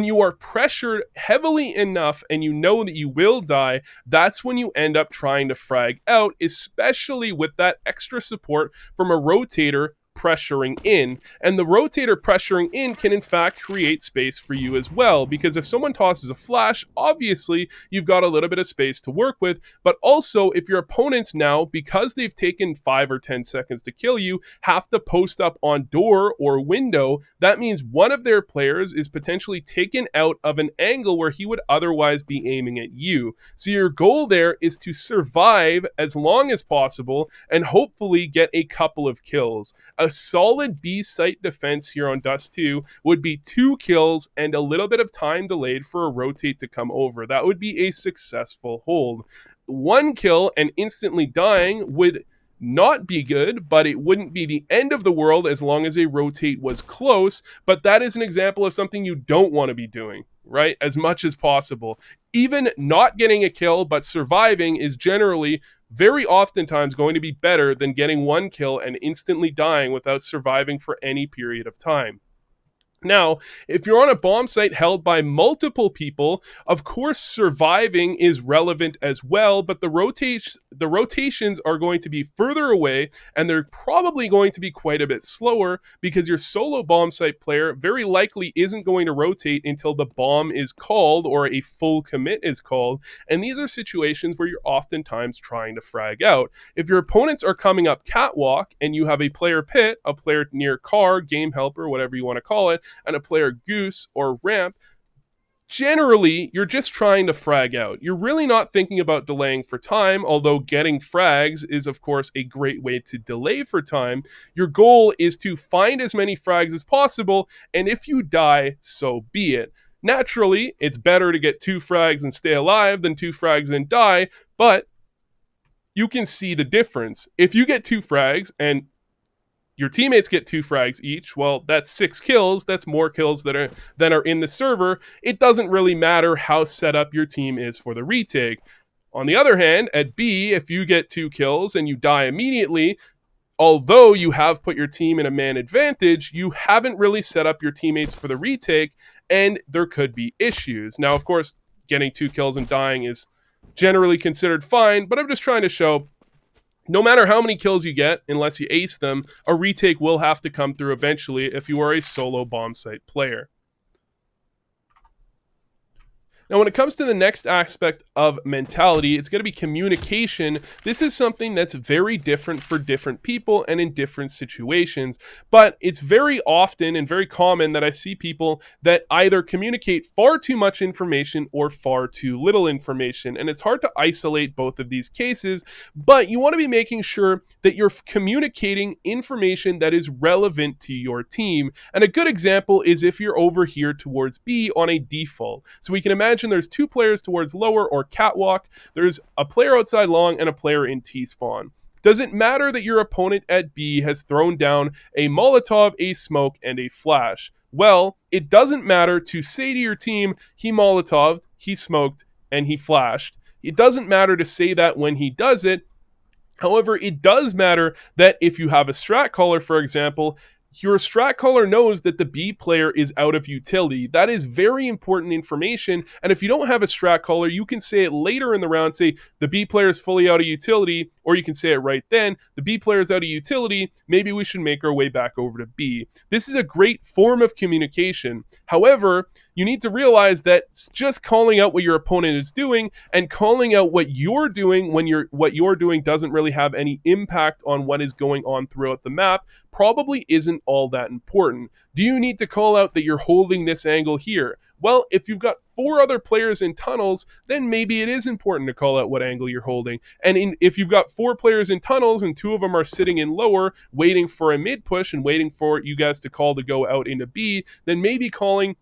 you are pressured heavily enough and you know that you will die, that's when you end up trying to frag out, especially with that extra support from a rotator pressuring in. And the rotator pressuring in can in fact create space for you as well, because if someone tosses a flash, obviously you've got a little bit of space to work with, but also if your opponents now, because they've taken 5 or 10 seconds to kill you, have to post up on door or window, that means one of their players is potentially taken out of an angle where he would otherwise be aiming at you. So your goal there is to survive as long as possible and hopefully get a couple of kills. A solid B site defense here on Dust 2 would be 2 kills and a little bit of time delayed for a rotate to come over. That would be a successful hold. 1 kill and instantly dying would not be good, but it wouldn't be the end of the world as long as a rotate was close. But that is an example of something you don't want to be doing, right? As much as possible. Even not getting a kill, but surviving is generally very oftentimes going to be better than getting one kill and instantly dying without surviving for any period of time. Now, if you're on a bomb site held by multiple people, of course surviving is relevant as well, but the rotations are going to be further away, and they're probably going to be quite a bit slower because your solo bomb site player very likely isn't going to rotate until the bomb is called or a full commit is called, and these are situations where you're oftentimes trying to frag out. If your opponents are coming up catwalk and you have a player pit, a player near car, game helper, whatever you want to call it, and a player goose or ramp, generally you're just trying to frag out. You're really not thinking about delaying for time, although getting frags is of course a great way to delay for time. Your goal is to find as many frags as possible, and if you die, so be it. Naturally, it's better to get 2 frags and stay alive than 2 frags and die, but you can see the difference. If you get 2 frags and your teammates get 2 frags each, well, that's 6 kills. That's more kills than are in the server. It doesn't really matter how set up your team is for the retake. On the other hand, at B, if you get 2 kills and you die immediately, although you have put your team in a man advantage, you haven't really set up your teammates for the retake, and there could be issues. Now, of course, getting 2 kills and dying is generally considered fine, but I'm just trying to show no matter how many kills you get, unless you ace them, a retake will have to come through eventually if you are a solo bomb site player. Now, when it comes to the next aspect of mentality, it's going to be communication. This is something that's very different for different people and in different situations, but it's very often and very common that I see people that either communicate far too much information or far too little information, and it's hard to isolate both of these cases, but you want to be making sure that you're communicating information that is relevant to your team. And a good example is if you're over here towards B on a default. So we can imagine there's 2 players towards lower or catwalk. There's a player outside long and a player in T-spawn. Does it matter that your opponent at B has thrown down a Molotov, a smoke, and a flash? Well, it doesn't matter to say to your team, he Molotoved, he smoked, and he flashed. It doesn't matter to say that when he does it. However, it does matter that if you have a strat caller, for example, your strat caller knows that the B player is out of utility. That is very important information. And if you don't have a strat caller, you can say it later in the round, say the B player is fully out of utility, or you can say it right then, the B player is out of utility, maybe we should make our way back over to B. This is a great form of communication. However, you need to realize that just calling out what your opponent is doing and calling out what you're doing when what you're doing doesn't really have any impact on what is going on throughout the map probably isn't all that important. Do you need to call out that you're holding this angle here? Well, if you've got 4 other players in tunnels, then maybe it is important to call out what angle you're holding. And if you've got 4 players in tunnels and 2 of them are sitting in lower, waiting for a mid push and waiting for you guys to call to go out into B, then maybe calling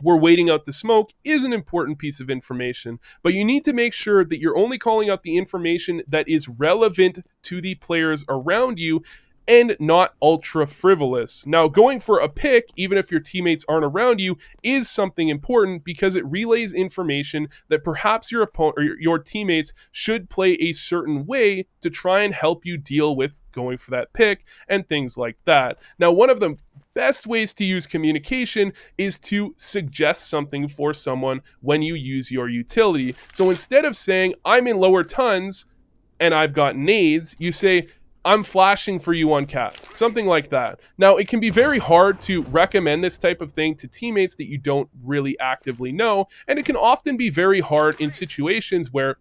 we're waiting out the smoke is an important piece of information, but you need to make sure that you're only calling out the information that is relevant to the players around you and not ultra frivolous. Now, going for a pick, even if your teammates aren't around you, is something important because it relays information that perhaps your opponent or your teammates should play a certain way to try and help you deal with going for that pick and things like that. Now, one of the best ways to use communication is to suggest something for someone when you use your utility. So instead of saying, I'm in lower tons and I've got nades, you say, I'm flashing for you on cat, something like that. Now, it can be very hard to recommend this type of thing to teammates that you don't really actively know, and it can often be very hard in situations where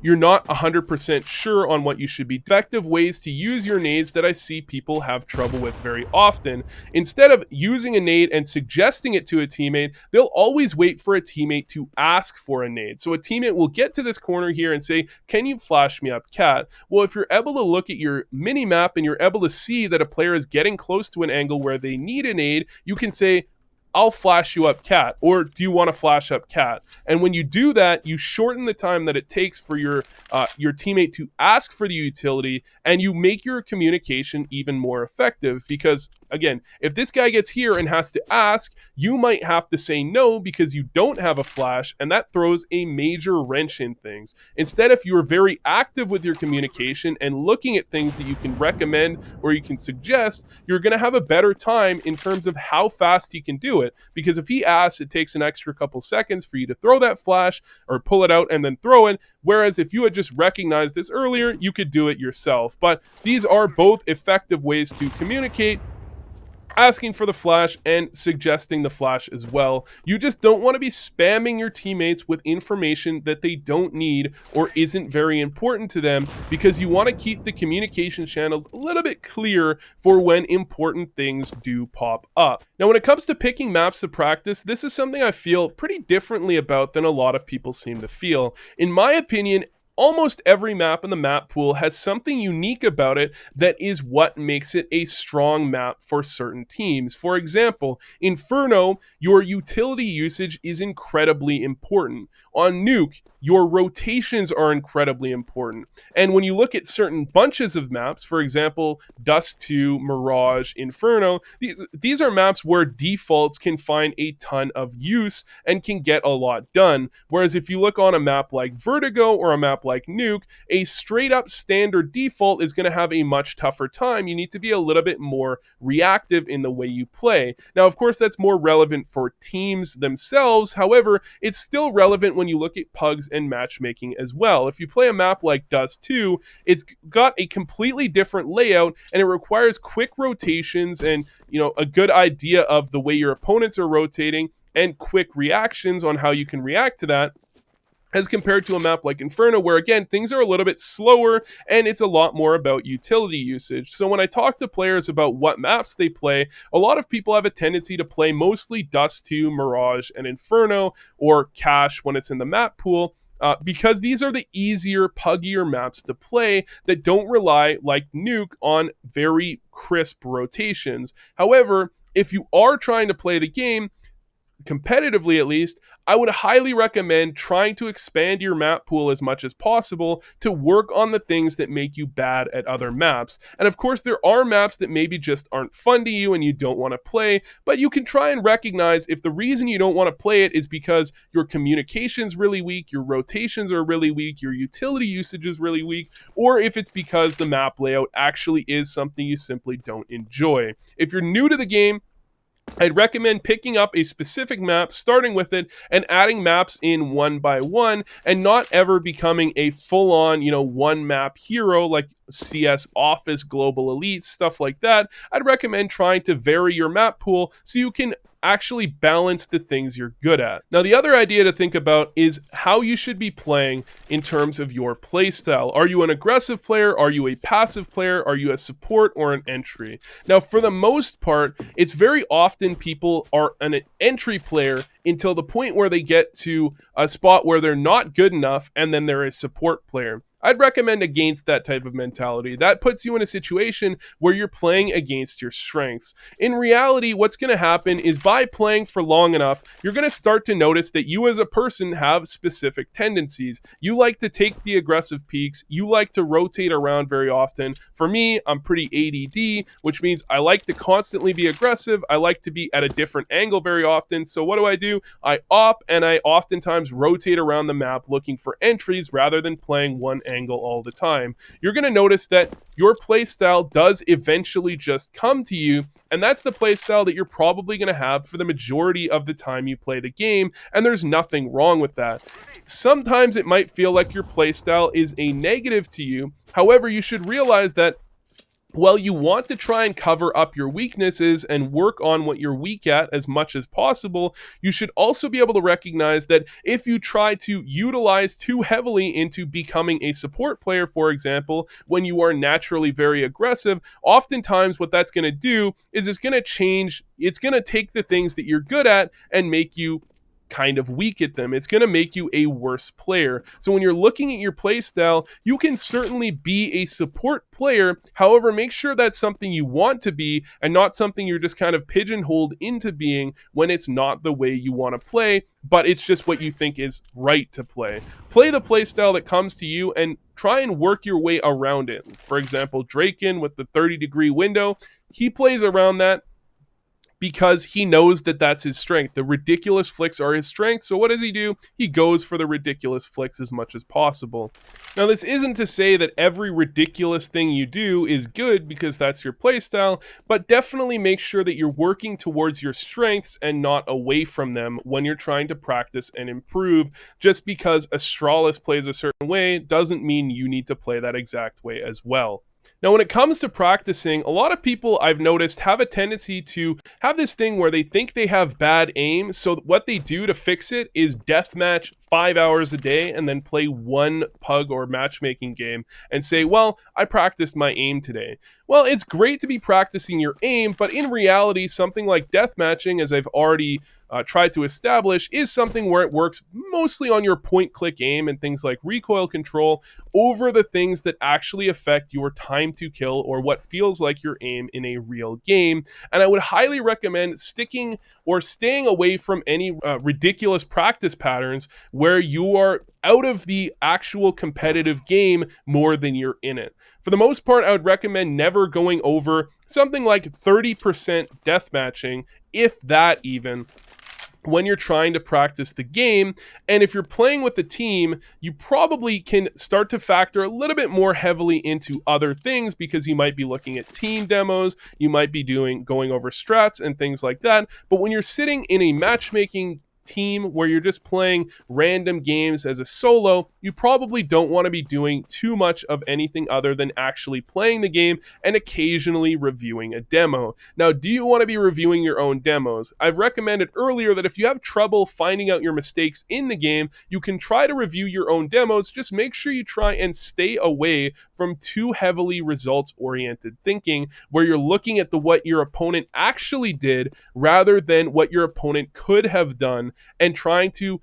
you're not 100% sure on what you should be. Effective ways to use your nades that I see people have trouble with very often. Instead of using a nade and suggesting it to a teammate, they'll always wait for a teammate to ask for a nade. So a teammate will get to this corner here and say, can you flash me up, cat? Well, if you're able to look at your mini map and you're able to see that a player is getting close to an angle where they need a nade, you can say, I'll flash you up cat, or do you want to flash up cat? And when you do that, you shorten the time that it takes for your teammate to ask for the utility, and you make your communication even more effective. Because again, if this guy gets here and has to ask, you might have to say no because you don't have a flash, and that throws a major wrench in things. Instead, if you are very active with your communication and looking at things that you can recommend or you can suggest, you're going to have a better time in terms of how fast he can do it. Because if he asks, it takes an extra couple seconds for you to throw that flash or pull it out and then throw it. Whereas if you had just recognized this earlier, you could do it yourself. But these are both effective ways to communicate, asking for the flash and suggesting the flash as well. You just don't want to be spamming your teammates with information that they don't need or isn't very important to them, because you want to keep the communication channels a little bit clear for when important things do pop up. Now, when it comes to picking maps to practice, this is something I feel pretty differently about than a lot of people seem to feel. In my opinion, almost every map in the map pool has something unique about it that is what makes it a strong map for certain teams. For example, Inferno, your utility usage is incredibly important. On Nuke, your rotations are incredibly important. And when you look at certain bunches of maps, for example, Dust 2, Mirage, Inferno, these are maps where defaults can find a ton of use and can get a lot done. Whereas if you look on a map like Vertigo or a map like Nuke, a straight up standard default is going to have a much tougher time. You need to be a little bit more reactive in the way you play. Now, of course, that's more relevant for teams themselves. However, it's still relevant when you look at pugs and matchmaking as well. If you play a map like Dust 2, it's got a completely different layout, and it requires quick rotations and, a good idea of the way your opponents are rotating and quick reactions on how you can react to that, as compared to a map like Inferno, where again, things are a little bit slower and it's a lot more about utility usage. So when I talk to players about what maps they play, a lot of people have a tendency to play mostly Dust 2, Mirage, and Inferno, or Cache when it's in the map pool, because these are the easier, puggier maps to play that don't rely, like Nuke, on very crisp rotations. However, if you are trying to play the game, competitively at least, I would highly recommend trying to expand your map pool as much as possible to work on the things that make you bad at other maps. And of course, there are maps that maybe just aren't fun to you and you don't want to play, but you can try and recognize if the reason you don't want to play it is because your communication's really weak, your rotations are really weak, your utility usage is really weak, or if it's because the map layout actually is something you simply don't enjoy. If you're new to the game, I'd recommend picking up a specific map, starting with it, and adding maps in one by one, and not ever becoming a full-on, one map hero like CS Office, Global Elite, stuff like that. I'd recommend trying to vary your map pool so you can actually balance the things you're good at. Now, the other idea to think about is how you should be playing in terms of your playstyle. Are you an aggressive player? Are you a passive player? Are you a support or an entry? Now, for the most part, it's very often people are an entry player until the point where they get to a spot where they're not good enough, and then they're a support player. I'd recommend against that type of mentality. That puts you in a situation where you're playing against your strengths. In reality, what's going to happen is by playing for long enough, you're going to start to notice that you as a person have specific tendencies. You like to take the aggressive peaks. You like to rotate around very often. For me, I'm pretty ADD, which means I like to constantly be aggressive. I like to be at a different angle very often. So what do? I op, and I oftentimes rotate around the map looking for entries rather than playing one angle all the time. You're going to notice that your playstyle does eventually just come to you, and that's the playstyle that you're probably going to have for the majority of the time you play the game, and there's nothing wrong with that. Sometimes it might feel like your playstyle is a negative to you. However, you should realize that while you want to try and cover up your weaknesses and work on what you're weak at as much as possible, you should also be able to recognize that if you try to utilize too heavily into becoming a support player, for example, when you are naturally very aggressive, oftentimes what that's going to do is it's going to take the things that you're good at and make you kind of weak at them. It's going to make you a worse player. So when you're looking at your playstyle, you can certainly be a support player. However, make sure that's something you want to be and not something you're just kind of pigeonholed into being when it's not the way you want to play, but it's just what you think is right to play. Play the playstyle that comes to you and try and work your way around it. For example, Draken with the 30-degree window, he plays around that because he knows that that's his strength. The ridiculous flicks are his strength, so what does he do? He goes for the ridiculous flicks as much as possible. Now, this isn't to say that every ridiculous thing you do is good because that's your playstyle, but definitely make sure that you're working towards your strengths and not away from them when you're trying to practice and improve. Just because Astralis plays a certain way doesn't mean you need to play that exact way as well. Now, when it comes to practicing, a lot of people I've noticed have a tendency to have this thing where they think they have bad aim. So what they do to fix it is deathmatch 5 hours a day and then play one pug or matchmaking game and say, well, I practiced my aim today. Well, it's great to be practicing your aim, but in reality, something like deathmatching, as I've already tried to establish, is something where it works mostly on your point-click aim and things like recoil control over the things that actually affect your time to kill or what feels like your aim in a real game. And I would highly recommend sticking or staying away from any ridiculous practice patterns where you are out of the actual competitive game more than you're in it. For the most part, I would recommend never going over something like 30% deathmatching, if that even, when you're trying to practice the game. And if you're playing with a team, you probably can start to factor a little bit more heavily into other things because you might be looking at team demos, you might be going over strats and things like that. But when you're sitting in a matchmaking team where you're just playing random games as a solo, you probably don't want to be doing too much of anything other than actually playing the game and occasionally reviewing a demo. Now, do you want to be reviewing your own demos? I've recommended earlier that if you have trouble finding out your mistakes in the game, you can try to review your own demos. Just make sure you try and stay away from too heavily results-oriented thinking, where you're looking at what your opponent actually did rather than what your opponent could have done, and trying to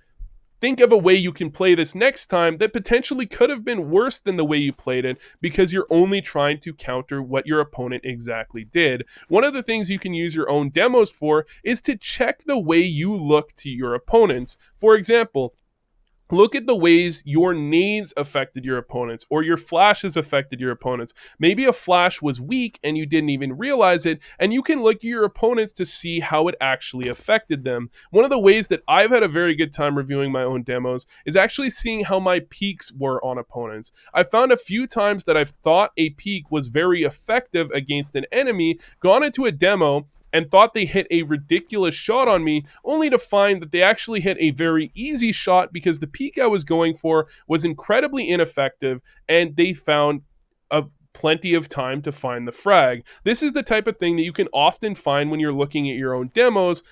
think of a way you can play this next time that potentially could have been worse than the way you played it because you're only trying to counter what your opponent exactly did. One of the things you can use your own demos for is to check the way you look to your opponents. For example, look at the ways your nades affected your opponents or your flashes affected your opponents. Maybe a flash was weak and you didn't even realize it, and you can look at your opponents to see how it actually affected them. One of the ways that I've had a very good time reviewing my own demos is actually seeing how my peaks were on opponents. I found a few times that I've thought a peak was very effective against an enemy, gone into a demo, and thought they hit a ridiculous shot on me, only to find that they actually hit a very easy shot because the peak I was going for was incredibly ineffective, and they found plenty of time to find the frag. This is the type of thing that you can often find when you're looking at your own demos,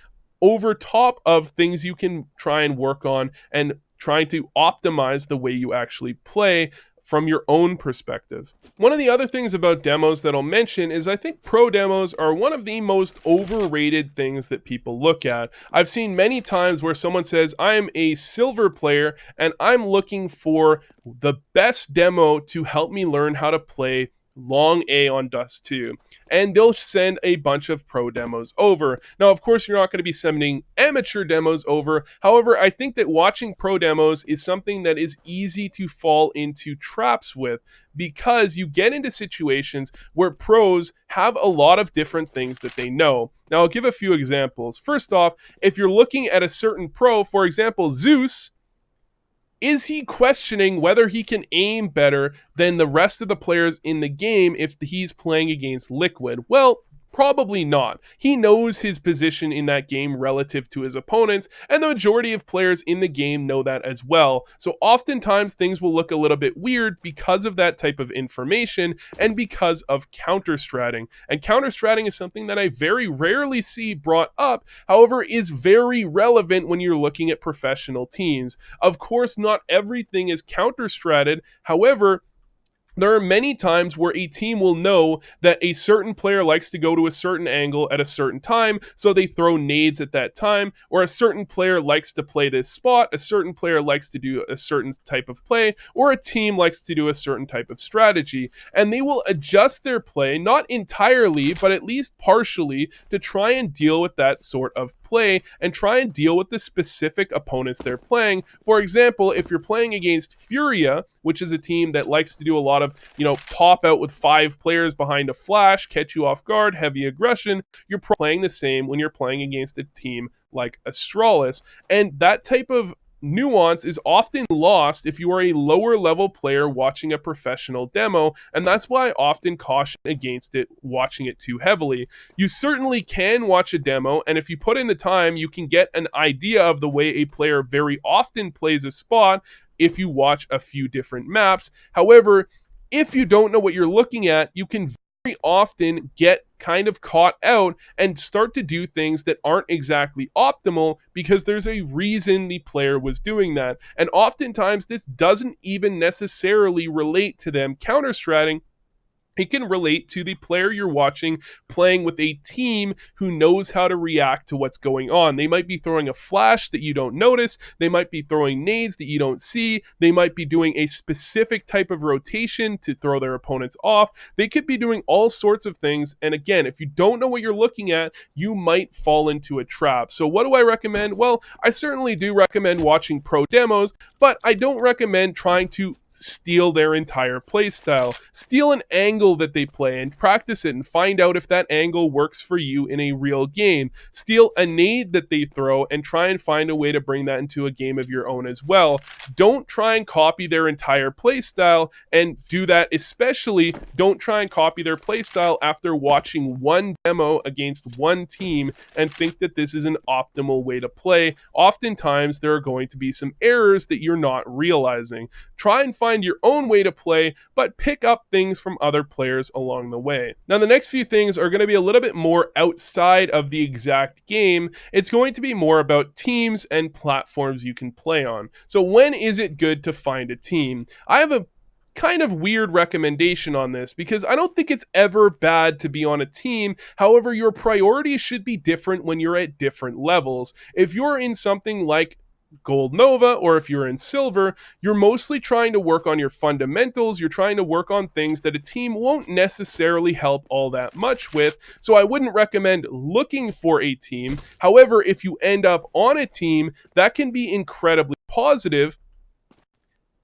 over top of things you can try and work on and trying to optimize the way you actually play from your own perspective. One of the other things about demos that I'll mention is I think pro demos are one of the most overrated things that people look at. I've seen many times where someone says, I'm a silver player and I'm looking for the best demo to help me learn how to play long A on Dust 2, and they'll send a bunch of pro demos over. Now, of course, you're not going to be sending amateur demos over. However, I think that watching pro demos is something that is easy to fall into traps with, because you get into situations where pros have a lot of different things that they know. Now, I'll give a few examples. First off, if you're looking at a certain pro, for example, Zeus, is he questioning whether he can aim better than the rest of the players in the game if he's playing against Liquid? Well, probably not. He knows his position in that game relative to his opponents, and the majority of players in the game know that as well. So oftentimes things will look a little bit weird because of that type of information and because of counter-stratting. And counter-stratting is something that I very rarely see brought up, however, is very relevant when you're looking at professional teams. Of course, not everything is counter-stratted. However, There are many times where a team will know that a certain player likes to go to a certain angle at a certain time, so they throw nades at that time, or a certain player likes to play this spot, a certain player likes to do a certain type of play, or a team likes to do a certain type of strategy. And they will adjust their play, not entirely, but at least partially, to try and deal with that sort of play and try and deal with the specific opponents they're playing. For example, if you're playing against Furia, which is a team that likes to do a lot of, pop out with 5 players behind a flash, catch you off guard, heavy aggression, you're playing the same when you're playing against a team like Astralis. And that type of nuance is often lost if you are a lower level player watching a professional demo, and that's why I often caution against watching it too heavily. You certainly can watch a demo, and if you put in the time, you can get an idea of the way a player very often plays a spot if you watch a few different maps. However, if you don't know what you're looking at, you can very often get kind of caught out and start to do things that aren't exactly optimal because there's a reason the player was doing that. And oftentimes this doesn't even necessarily relate to them counter-stratting. It can relate to the player you're watching playing with a team who knows how to react to what's going on. They might be throwing a flash that you don't notice. They might be throwing nades that you don't see. They might be doing a specific type of rotation to throw their opponents off. They could be doing all sorts of things. And again, if you don't know what you're looking at, you might fall into a trap. So what do I recommend? Well, I certainly do recommend watching pro demos, but I don't recommend trying to steal their entire playstyle. Steal an angle that they play and practice it and find out if that angle works for you in a real game. Steal a nade that they throw and try and find a way to bring that into a game of your own as well. Don't try and copy their entire playstyle, and do that, especially don't try and copy their playstyle after watching one demo against one team and think that this is an optimal way to play. Oftentimes there are going to be some errors that you're not realizing. Try and find your own way to play, but pick up things from other players along the way. Now, the next few things are going to be a little bit more outside of the exact game. It's going to be more about teams and platforms you can play on. So when is it good to find a team? I have a kind of weird recommendation on this because I don't think it's ever bad to be on a team. However, your priorities should be different when you're at different levels. If you're in something like Gold Nova, or if you're in Silver, you're mostly trying to work on your fundamentals. You're trying to work on things that a team won't necessarily help all that much with. So I wouldn't recommend looking for a team. However, if you end up on a team, that can be incredibly positive,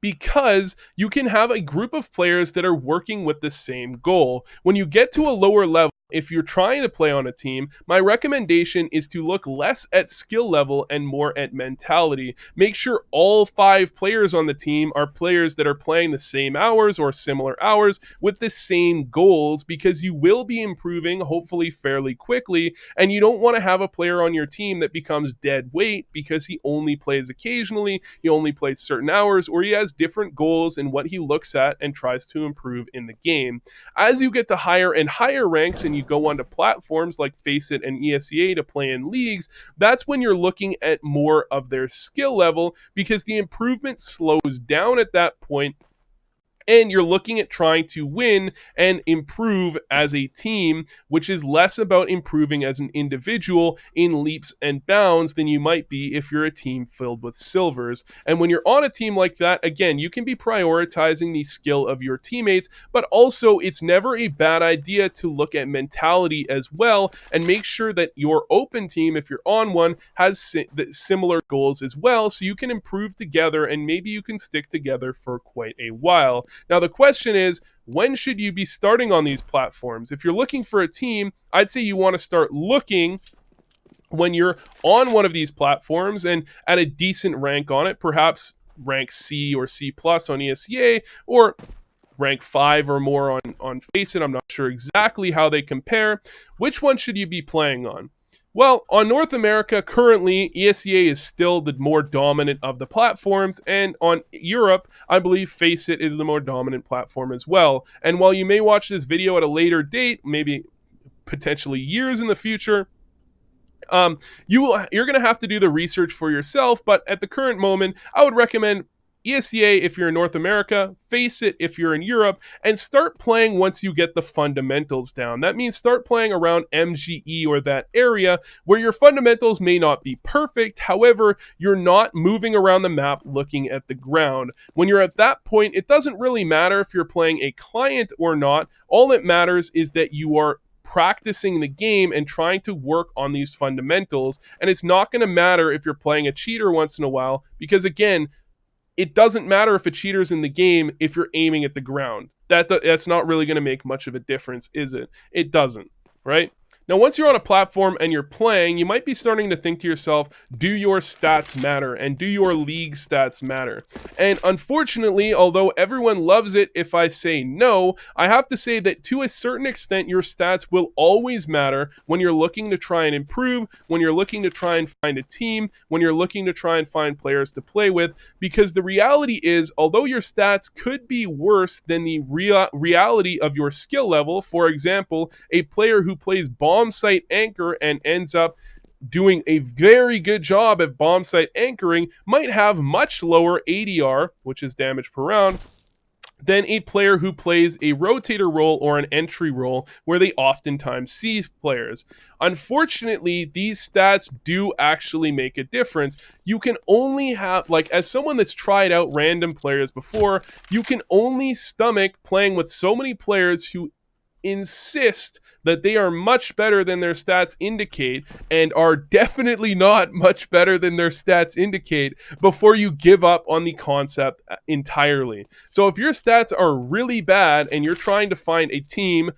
because you can have a group of players that are working with the same goal. When you get to a lower level, if you're trying to play on a team, my recommendation is to look less at skill level and more at mentality. Make sure all 5 players on the team are players that are playing the same hours or similar hours with the same goals, because you will be improving hopefully fairly quickly, and you don't want to have a player on your team that becomes dead weight because he only plays occasionally, he only plays certain hours, or he has different goals in what he looks at and tries to improve in the game. As you get to higher and higher ranks and you go onto platforms like FACEIT and ESEA to play in leagues, that's when you're looking at more of their skill level, because the improvement slows down at that point, and you're looking at trying to win and improve as a team, which is less about improving as an individual in leaps and bounds than you might be if you're a team filled with silvers. And when you're on a team like that, again, you can be prioritizing the skill of your teammates, but also it's never a bad idea to look at mentality as well and make sure that your open team, if you're on one, has similar goals as well, so you can improve together and maybe you can stick together for quite a while. Now, the question is, when should you be starting on these platforms? If you're looking for a team, I'd say you want to start looking when you're on one of these platforms and at a decent rank on it, perhaps rank C or C plus on ESEA, or rank 5 or more on FACEIT. I'm not sure exactly how they compare. Which one should you be playing on? Well, on North America, currently, ESEA is still the more dominant of the platforms, and on Europe, I believe FACEIT is the more dominant platform as well. And while you may watch this video at a later date, maybe potentially years in the future, you're going to have to do the research for yourself, but at the current moment, I would recommend ESEA if you're in North America, FACEIT if you're in Europe, and start playing once you get the fundamentals down. That means start playing around MGE or that area where your fundamentals may not be perfect. However, you're not moving around the map looking at the ground. When you're at that point, it doesn't really matter if you're playing a client or not. All that matters is that you are practicing the game and trying to work on these fundamentals. And it's not going to matter if you're playing a cheater once in a while, because again, it doesn't matter if a cheater's in the game if you're aiming at the ground. That's not really going to make much of a difference, is it? It doesn't, right? Now, once you're on a platform and you're playing, you might be starting to think to yourself, do your stats matter? And do your league stats matter? And unfortunately, although everyone loves it if I say no, I have to say that to a certain extent, your stats will always matter when you're looking to try and improve, when you're looking to try and find a team, when you're looking to try and find players to play with, because the reality is, although your stats could be worse than the reality of your skill level, for example, a player who plays bomb site anchor and ends up doing a very good job at bomb site anchoring might have much lower ADR, which is damage per round, than a player who plays a rotator role or an entry role where they oftentimes see players. Unfortunately, these stats do actually make a difference. You can only have, like, as someone that's tried out random players before, you can only stomach playing with so many players who insist that they are much better than their stats indicate and are definitely not much better than their stats indicate before you give up on the concept entirely. So if your stats are really bad and you're trying to find a team,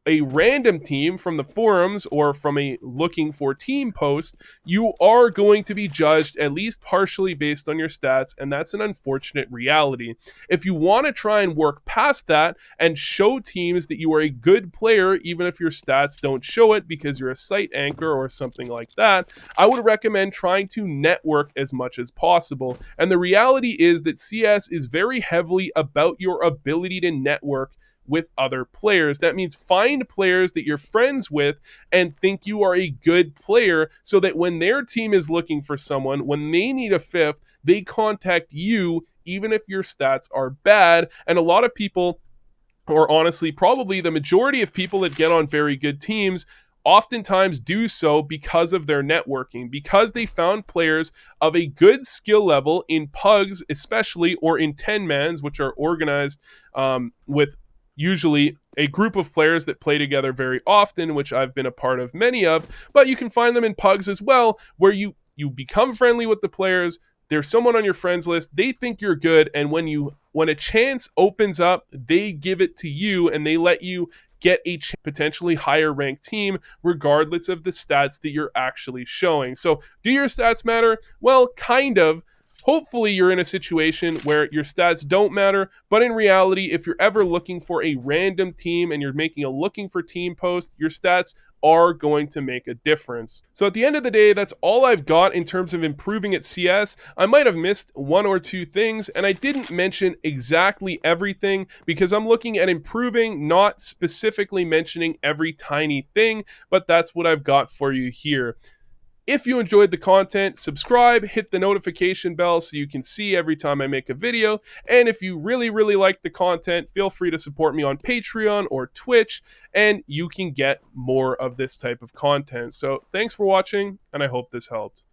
a random team from the forums or from a looking for team post, you are going to be judged at least partially based on your stats, and that's an unfortunate reality. If you want to try and work past that and show teams that you are a good player, even if your stats don't show it because you're a site anchor or something like that, I would recommend trying to network as much as possible. And the reality is that CS is very heavily about your ability to network with other players. That means find players that you're friends with and think you are a good player so that when their team is looking for someone, when they need a fifth, they contact you even if your stats are bad. And a lot of people, or honestly, probably the majority of people that get on very good teams oftentimes do so because of their networking, because they found players of a good skill level in pugs especially, or in 10-mans, which are organized with usually a group of players that play together very often, which I've been a part of many of, but you can find them in pugs as well, where you become friendly with the players, there's someone on your friends list, they think you're good, and when a chance opens up, they give it to you and they let you get a potentially higher ranked team regardless of the stats that you're actually showing. So do your stats matter? Well, kind of. Hopefully you're in a situation where your stats don't matter, but in reality, if you're ever looking for a random team and you're making a looking for team post, your stats are going to make a difference. So at the end of the day, that's all I've got in terms of improving at CS. I might have missed one or two things, and I didn't mention exactly everything because I'm looking at improving, not specifically mentioning every tiny thing, but that's what I've got for you here. If you enjoyed the content, subscribe, hit the notification bell so you can see every time I make a video. And if you really, really like the content, feel free to support me on Patreon or Twitch, and you can get more of this type of content. So thanks for watching, and I hope this helped.